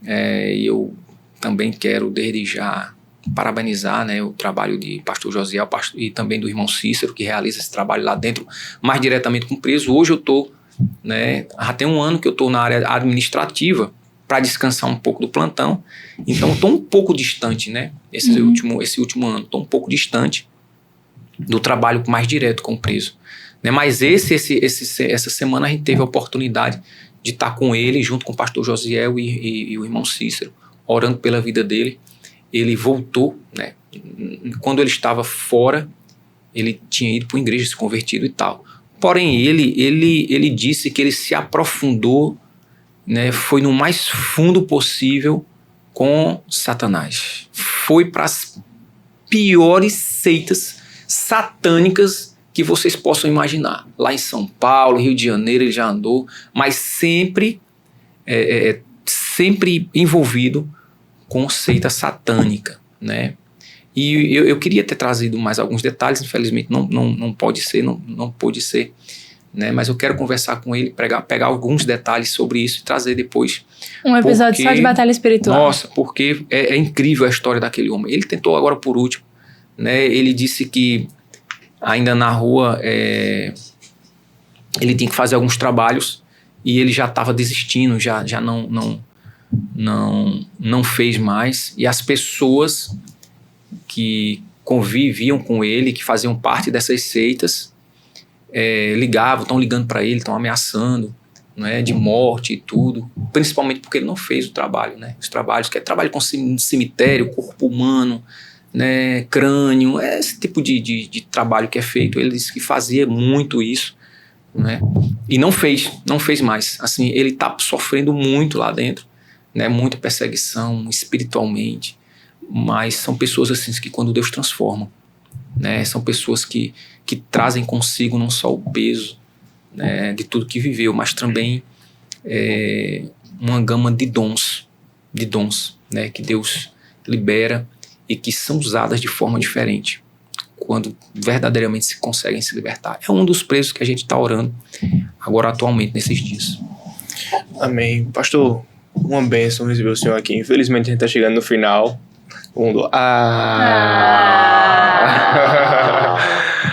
e eu também quero desde já parabenizar, né, o trabalho de pastor Josiel e também do irmão Cícero, que realiza esse trabalho lá dentro, mais diretamente com o preso. Hoje eu estou, né, já tem 1 ano que eu estou na área administrativa para descansar um pouco do plantão, então estou um pouco distante, né, esse último ano, estou um pouco distante do trabalho mais direto com o preso, né, mas essa semana a gente teve a oportunidade de estar com ele, junto com o pastor Josiel e o irmão Cícero, orando pela vida dele. Ele voltou, né, quando ele estava fora, ele tinha ido para uma igreja, se convertido e tal. Porém, ele disse que ele se aprofundou, né, foi no mais fundo possível com Satanás. Foi para as piores seitas satânicas que vocês possam imaginar. Lá em São Paulo, Rio de Janeiro, ele já andou, mas sempre envolvido com seita satânica, né? E eu queria ter trazido mais alguns detalhes, infelizmente não pôde ser, né? Mas eu quero conversar com ele, pegar alguns detalhes sobre isso e trazer depois. Um episódio só de batalha espiritual. Nossa, porque é incrível a história daquele homem. Ele tentou agora por último, né? Ele disse que ainda na rua ele tinha que fazer alguns trabalhos e ele já estava desistindo, já não fez mais, e as pessoas que conviviam com ele, que faziam parte dessas seitas, estão ligando para ele, estão ameaçando, né, de morte e tudo, principalmente porque ele não fez o trabalho, né, os trabalhos, que é trabalho com cemitério, corpo humano, né, crânio, esse tipo de trabalho que é feito. Ele disse que fazia muito isso, né, e não fez mais. Assim, ele está sofrendo muito lá dentro, né, muita perseguição espiritualmente, mas são pessoas assim que quando Deus transforma, né, são pessoas que trazem consigo não só o peso, né, de tudo que viveu, mas também uma gama de dons, né, que Deus libera e que são usadas de forma diferente quando verdadeiramente se conseguem se libertar. É um dos presos que a gente está orando agora atualmente nesses dias. Amém. Pastor, uma bênção receber o senhor aqui. Infelizmente a gente está chegando no final.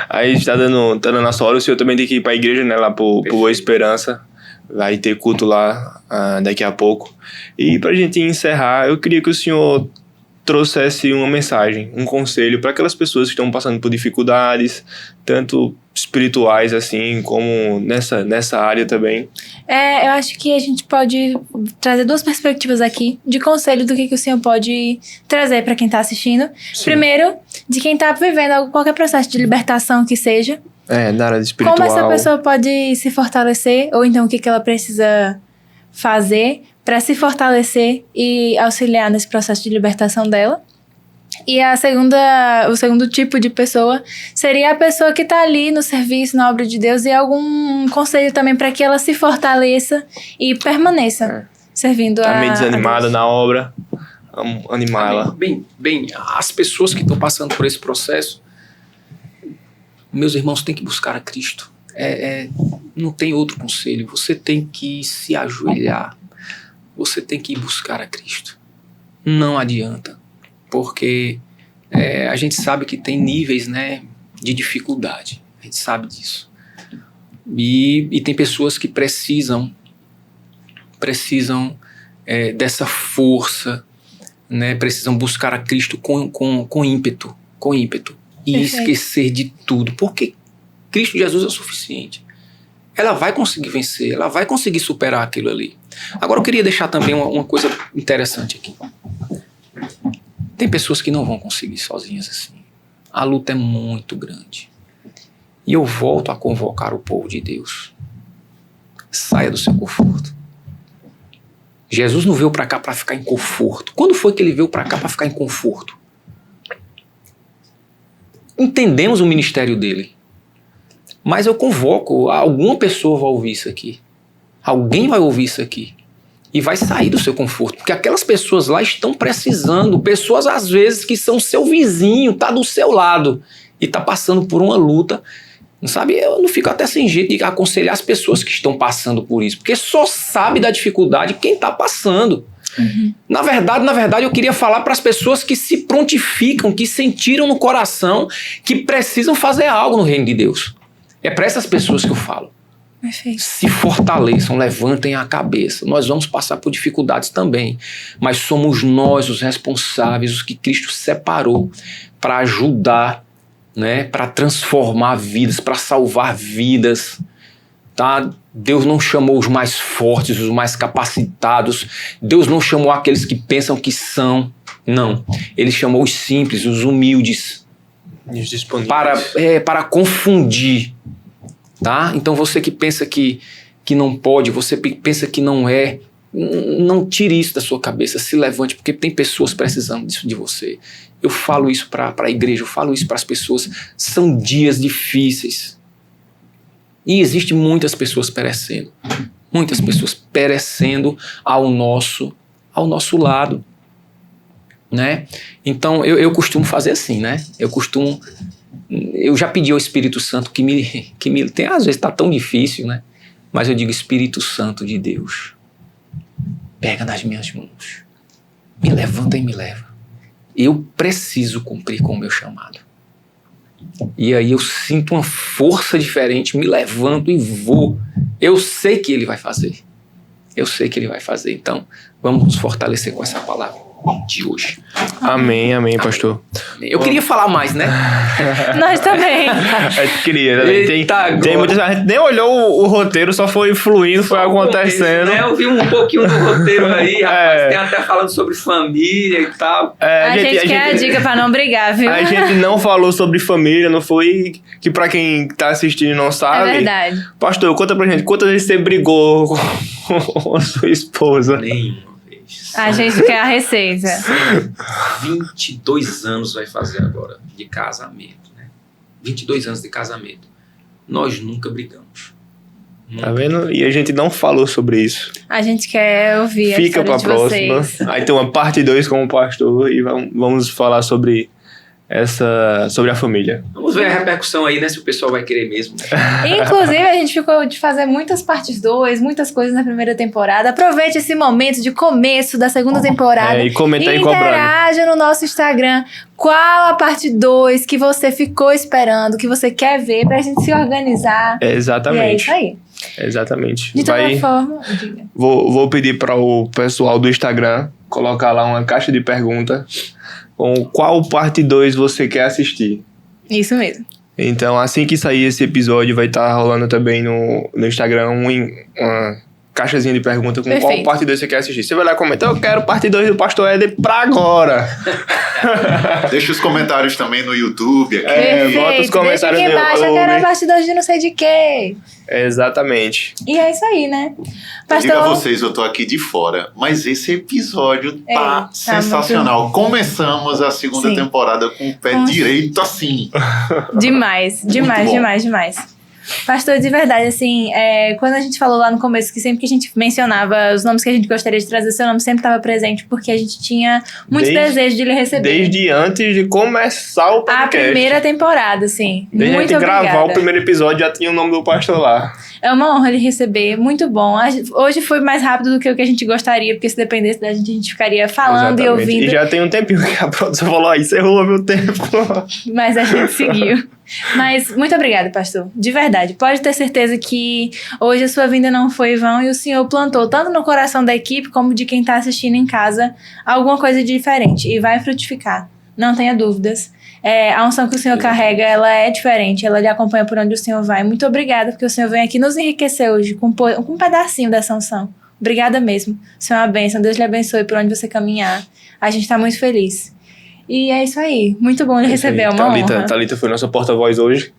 Aí está dando a nossa hora. O senhor também tem que ir para a igreja, né, lá por Boa Esperança. Vai ter culto lá daqui a pouco. E para a gente encerrar, eu queria que o senhor trouxesse uma mensagem, um conselho para aquelas pessoas que estão passando por dificuldades, tanto espirituais assim, como nessa área também. Eu acho que a gente pode trazer 2 perspectivas aqui de conselho do que o senhor pode trazer para quem está assistindo. Sim. Primeiro, de quem está vivendo qualquer processo de libertação que seja. Na área espiritual. Como essa pessoa pode se fortalecer, ou então o que ela precisa fazer para se fortalecer e auxiliar nesse processo de libertação dela. E o segundo tipo de pessoa seria a pessoa que está ali no serviço, na obra de Deus, e algum conselho também para que ela se fortaleça e permaneça. Servindo tá meio desanimada na obra, vamos animá-la. Bem, as pessoas que estão passando por esse processo, meus irmãos, têm que buscar a Cristo. Não tem outro conselho. Você tem que se ajoelhar. Você tem que ir buscar a Cristo. Não adianta. Porque a gente sabe que tem níveis, né, de dificuldade. A gente sabe disso. E tem pessoas que precisam dessa força, né? Precisam buscar a Cristo com ímpeto. E esquecer de tudo. Porque Cristo Jesus é o suficiente. Ela vai conseguir vencer, ela vai conseguir superar aquilo ali. Agora eu queria deixar também uma coisa interessante aqui. Tem pessoas que não vão conseguir sozinhas assim. A luta é muito grande. E eu volto a convocar o povo de Deus. Saia do seu conforto. Jesus não veio para cá para ficar em conforto. Quando foi que ele veio para cá para ficar em conforto? Entendemos o ministério dele. Mas eu convoco, alguma pessoa vai ouvir isso aqui. Alguém vai ouvir isso aqui. E vai sair do seu conforto. Porque aquelas pessoas lá estão precisando. Pessoas, às vezes, que são seu vizinho, tá do seu lado. E tá passando por uma luta. Sabe, eu não fico até sem jeito de aconselhar as pessoas que estão passando por isso. Porque só sabe da dificuldade quem tá passando. Uhum. Na verdade, eu queria falar para as pessoas que se prontificam, que sentiram no coração que precisam fazer algo no reino de Deus. É para essas pessoas que eu falo. Perfeito. Se fortaleçam, levantem a cabeça. Nós vamos passar por dificuldades também, mas somos nós os responsáveis, os que Cristo separou para ajudar, né, para transformar vidas, para salvar vidas. Tá? Deus não chamou os mais fortes, os mais capacitados. Deus não chamou aqueles que pensam que são. Não. Ele chamou os simples, os humildes. Os disponíveis. Para confundir. Tá? Então você que pensa que não pode, você pensa que não é, não tire isso da sua cabeça, se levante, porque tem pessoas precisando disso de você. Eu falo isso para a igreja, eu falo isso para as pessoas. São dias difíceis. E existem muitas pessoas perecendo. Muitas pessoas perecendo ao nosso lado. Né? Então eu costumo fazer assim, né? Eu já pedi ao Espírito Santo que me tem, às vezes está tão difícil, né? Mas eu digo, Espírito Santo de Deus, pega nas minhas mãos, me levanta e me leva. Eu preciso cumprir com o meu chamado. E aí eu sinto uma força diferente, me levanto e vou. Eu sei que ele vai fazer. Então, vamos nos fortalecer com essa palavra de hoje. Amém, pastor. Eu queria falar mais, né? Nós também. A gente queria. Tem muitas, a gente nem olhou o roteiro, só foi fluindo, foi acontecendo. Eu vi um pouquinho do roteiro aí, rapaz. Tem até falando sobre família e tal. A gente quer a dica pra não brigar, viu? A gente não falou sobre família, não foi... Que pra quem tá assistindo não sabe. É verdade. Pastor, conta pra gente, quantas vezes você brigou com a sua esposa? Nenhuma. A gente quer a receita. 22 anos vai fazer agora de casamento, né? 22 anos de casamento. Nós nunca brigamos. Tá vendo? E a gente não falou sobre isso. A gente quer ouvir a Fica história pra próxima. Vocês. Aí tem uma parte 2 com o pastor e vamos falar sobre a família. Vamos ver a repercussão aí, né? Se o pessoal vai querer mesmo. Né? Inclusive, a gente ficou de fazer muitas partes 2, muitas coisas na primeira temporada. Aproveite esse momento de começo da segunda temporada. E comenta aí interaja no nosso Instagram. Qual a parte 2 que você ficou esperando, que você quer ver, pra gente se organizar. Exatamente. E é isso aí. Exatamente. De toda forma, vou pedir para o pessoal do Instagram colocar lá uma caixa de pergunta com qual parte 2 você quer assistir. Isso mesmo. Então, assim que sair esse episódio, vai estar rolando também no Instagram uma caixazinha de pergunta com qual parte 2 você quer assistir. Você vai lá comentar, eu quero parte 2 do Pastor Éder pra agora. Deixa os comentários também no YouTube. Aqui. Bota os comentários no YouTube. Eu quero a parte 2 de não sei de quê. Exatamente. E é isso aí, né? Pastor... Diga a vocês, eu tô aqui de fora, mas esse episódio tá sensacional. Muito... Começamos a segunda temporada com o pé direito assim. Demais. Pastor, de verdade, assim, quando a gente falou lá no começo que sempre que a gente mencionava os nomes que a gente gostaria de trazer, seu nome sempre estava presente, porque a gente tinha muito desejo de lhe receber. Desde antes de começar o podcast. A primeira temporada, assim. Desde muito a gente obrigada. gravar o primeiro episódio, já tinha o nome do pastor lá. É uma honra lhe receber, muito bom. Hoje foi mais rápido do que o que a gente gostaria, porque se dependesse da gente ficaria falando. Exatamente. E ouvindo. E já tem um tempinho que a produção falou, encerrou meu tempo. Mas a gente seguiu. Mas muito obrigada, pastor. De verdade. Pode ter certeza que hoje a sua vinda não foi vão e o Senhor plantou, tanto no coração da equipe como de quem está assistindo em casa, alguma coisa diferente. E vai frutificar. Não tenha dúvidas. A unção que o Senhor carrega, ela é diferente. Ela lhe acompanha por onde o Senhor vai. Muito obrigada, porque o Senhor vem aqui nos enriquecer hoje com um pedacinho dessa unção. Obrigada mesmo. O Senhor é uma bênção. Deus lhe abençoe por onde você caminhar. A gente está muito feliz. E é isso aí. Muito bom lhe receber. É uma honra. Thalita foi nossa porta-voz hoje.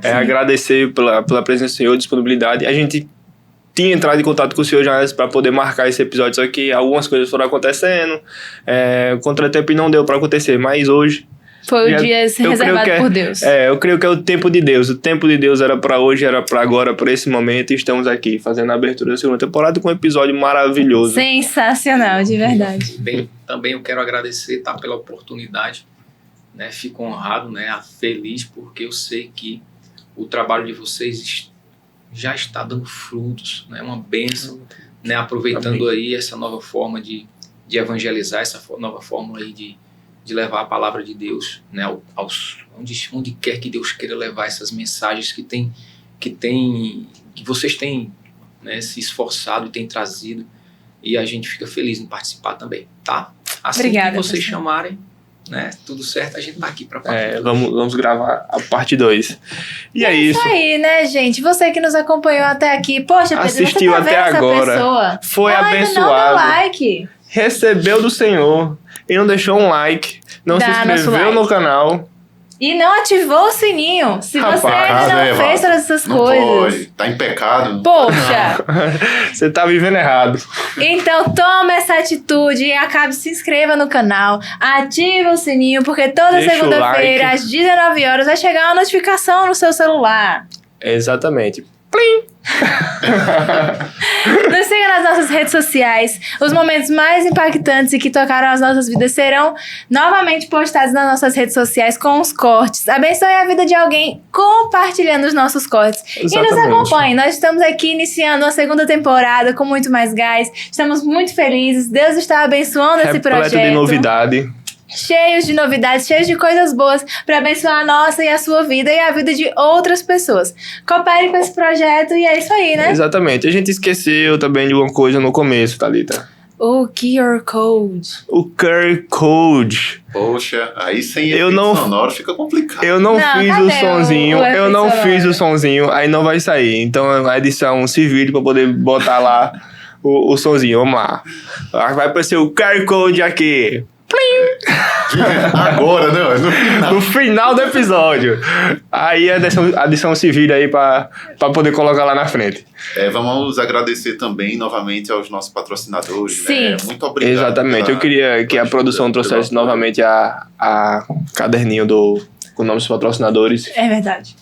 Agradecer pela presença do Senhor, disponibilidade. A gente tinha entrado em contato com o Senhor já antes para poder marcar esse episódio, só que algumas coisas foram acontecendo. O contratempo não deu para acontecer, mas hoje... Foi o dia reservado por Deus. Eu creio que é o tempo de Deus. O tempo de Deus era para hoje, era para agora, para esse momento. E estamos aqui fazendo a abertura da segunda temporada com um episódio maravilhoso. Sensacional, de verdade. Bem, também eu quero agradecer, pela oportunidade. Né? Fico honrado, né? Feliz, porque eu sei que o trabalho de vocês já está dando frutos. É, né? Uma bênção, né? Aproveitando aí essa nova forma de evangelizar, essa nova forma aí de levar a palavra de Deus, né, onde quer que Deus queira levar essas mensagens que vocês têm, né, se esforçado e têm trazido, e a gente fica feliz em participar também, tá? Assim Obrigada, que vocês chamarem, né, tudo certo, a gente tá aqui pra partir. Vamos gravar a parte 2. E é isso. Isso aí, né, gente? Você que nos acompanhou até aqui, poxa, Pedro, assistiu você tá até agora, pessoa? foi abençoado, não deu like. Recebeu do Senhor e não deixou um like, não se inscreveu no canal e não ativou o sininho. Se você ainda não fez todas essas coisas, pode. Tá em pecado. Poxa, você tá vivendo errado. Então toma essa atitude e se inscreva no canal, ativa o sininho, porque toda segunda-feira às 19 horas vai chegar uma notificação no seu celular. Exatamente. Plim! Nos siga nas nossas redes sociais. Os momentos mais impactantes e que tocaram as nossas vidas serão novamente postados nas nossas redes sociais com os cortes. Abençoe a vida de alguém compartilhando os nossos cortes. Exatamente. E nos acompanhe. Nós estamos aqui iniciando a segunda temporada com muito mais gás. Estamos muito felizes. Deus está abençoando esse projeto. Repleto de novidade. Cheios de novidades, cheios de coisas boas para abençoar a nossa e a sua vida e a vida de outras pessoas. Coopere com esse projeto e é isso aí, né? Exatamente. A gente esqueceu também de uma coisa no começo, Thalita. O QR Code. O QR Code. Poxa, aí sem efeito sonoro fica complicado. Eu não fiz o sonzinho. Eu não fiz o sonzinho, aí não vai sair. Então a edição se vire para poder botar lá o sonzinho. Vamos lá. Vai aparecer o QR Code aqui. Agora, não, no final do episódio. Aí a edição se vira aí pra poder colocar lá na frente. Vamos agradecer também novamente aos nossos patrocinadores. Sim. Né? Muito obrigado. Exatamente. Eu queria que a produção trouxesse novamente a caderninho com nomes dos patrocinadores. É verdade.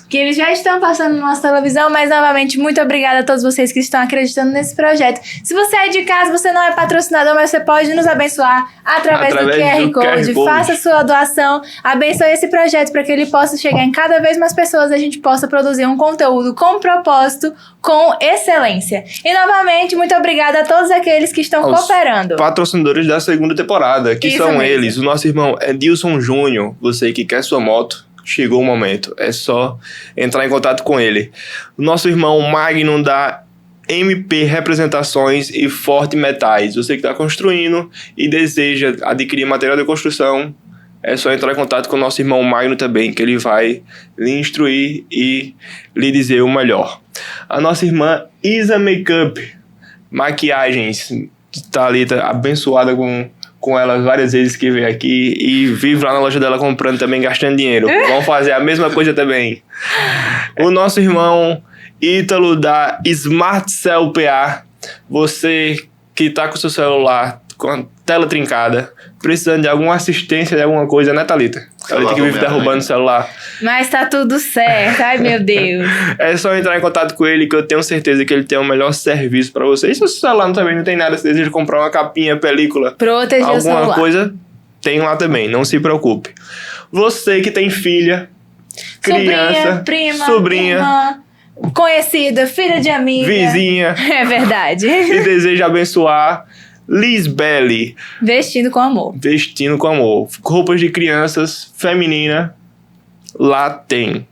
Que eles já estão passando na nossa televisão, mas novamente, muito obrigada a todos vocês que estão acreditando nesse projeto. Se você é de casa, você não é patrocinador, mas você pode nos abençoar através do QR Code. Faça sua doação, abençoe esse projeto para que ele possa chegar em cada vez mais pessoas e a gente possa produzir um conteúdo com propósito, com excelência. E novamente, muito obrigada a todos aqueles que estão cooperando. Patrocinadores da segunda temporada, que são eles, o nosso irmão Edilson Júnior, você que quer sua moto. Chegou o momento, é só entrar em contato com ele. O nosso irmão Magnum da MP Representações e Forte Metais. Você que está construindo e deseja adquirir material de construção, é só entrar em contato com o nosso irmão Magnum também, que ele vai lhe instruir e lhe dizer o melhor. A nossa irmã Isa Makeup, maquiagens, está ali, tá abençoada com ela várias vezes que veio aqui e vive lá na loja dela comprando também, gastando dinheiro. Vamos fazer a mesma coisa também. O nosso irmão Ítalo da Smart Cell PA, você que tá com seu celular tela trincada, precisando de alguma assistência de alguma coisa, né, Thalita? Thalita que vive derrubando o celular. Mas tá tudo certo, ai meu Deus. É só entrar em contato com ele que eu tenho certeza que ele tem o melhor serviço pra você. E se o celular também não tem nada, se deseja comprar uma capinha, película, proteger o celular, alguma coisa, tem lá também, não se preocupe. Você que tem filha, criança, sobrinha, irmã, conhecida, filha de amiga, vizinha, é verdade, e deseja abençoar, Lisbele. Vestindo com amor. Vestindo com amor. Roupas de crianças, feminina, lá tem.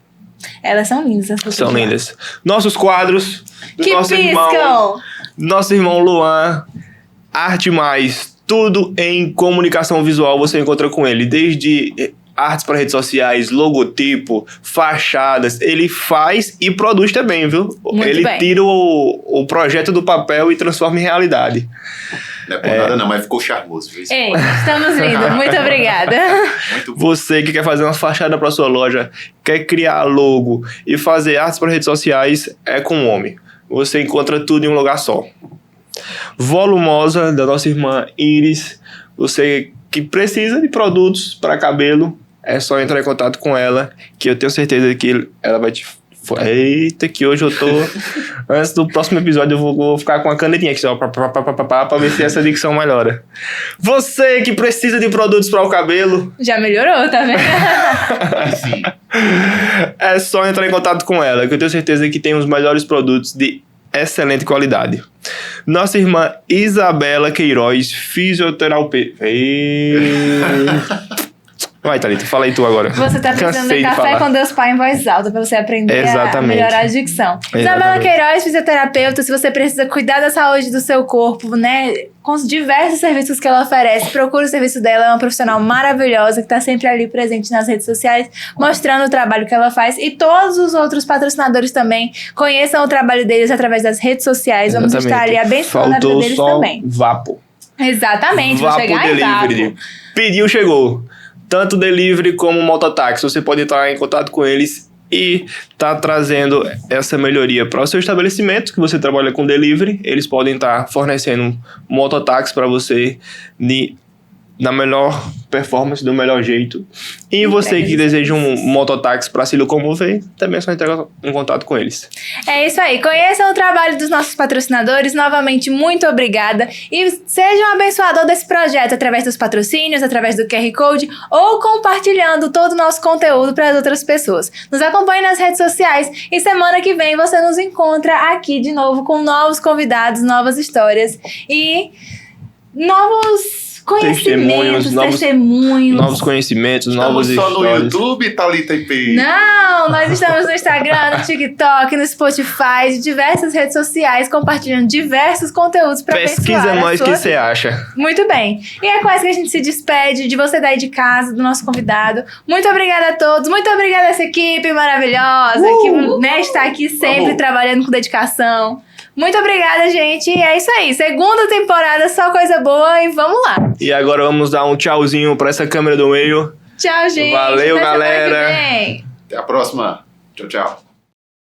Elas são lindas. São lindas. Nossos quadros, que nosso irmão Luan, Arte Mais, tudo em comunicação visual você encontra com ele, desde artes para redes sociais, logotipo, fachadas, ele faz e produz também, viu? Muito ele bem. Tira o projeto do papel e transforma em realidade. Não é por nada não, mas ficou charmoso. Viu? Ei, estamos lindos, muito obrigada. Muito bom. Você que quer fazer uma fachada para sua loja, quer criar logo e fazer artes para redes sociais, é com o homem. Você encontra tudo em um lugar só. Volumosa, da nossa irmã Iris. Você que precisa de produtos para cabelo, é só entrar em contato com ela, que eu tenho certeza que ela vai te... Eita, que hoje eu tô... Antes do próximo episódio eu vou ficar com a canetinha aqui, só pra ver se essa dicção melhora. Você que precisa de produtos para o cabelo... Já melhorou, tá vendo? Sim. É só entrar em contato com ela, que eu tenho certeza que tem os melhores produtos de excelente qualidade. Nossa irmã Isabela Queiroz, fisioterapeuta. Vai, Thalita, fala aí tu agora. Você tá precisando de café com Deus Pai em voz alta pra você aprender a melhorar a dicção. Isabela Queiroz, fisioterapeuta, se você precisa cuidar da saúde do seu corpo, né, com os diversos serviços que ela oferece, procure o serviço dela, é uma profissional maravilhosa que tá sempre ali presente nas redes sociais, mostrando o trabalho que ela faz, e todos os outros patrocinadores também conheçam o trabalho deles através das redes sociais. Vamos estar ali abençoando a vida deles também. Vapo. Exatamente, Vapo vou chegar Delivery. em Vapo. Pediu, chegou. Tanto delivery como mototáxi. Você pode entrar em contato com eles e tá trazendo essa melhoria para o seu estabelecimento, que você trabalha com delivery. Eles podem estar fornecendo mototáxi para você na melhor performance, do melhor jeito. E você que deseja um mototáxi para se locomover, também é só entrar em contato com eles. É isso aí. Conheçam o trabalho dos nossos patrocinadores. Novamente, muito obrigada. E seja um abençoador desse projeto através dos patrocínios, através do QR Code ou compartilhando todo o nosso conteúdo para as outras pessoas. Nos acompanhe nas redes sociais e semana que vem você nos encontra aqui de novo com novos convidados, novas histórias e novos conhecimentos, testemunhos. Novos conhecimentos, novas histórias. Estamos só no YouTube, Thalita IP? Não, nós estamos no Instagram, no TikTok, no Spotify, de diversas redes sociais, compartilhando diversos conteúdos para abençoar. Pesquisa nós que você acha. Muito bem. E é com essa que a gente se despede de você daí de casa, do nosso convidado. Muito obrigada a todos, muito obrigada a essa equipe maravilhosa que está aqui sempre trabalhando com dedicação. Muito obrigada, gente. E é isso aí. Segunda temporada, só coisa boa e vamos lá. E agora vamos dar um tchauzinho pra essa câmera do meio. Tchau, gente. Valeu, até galera. Até a próxima. Tchau, tchau.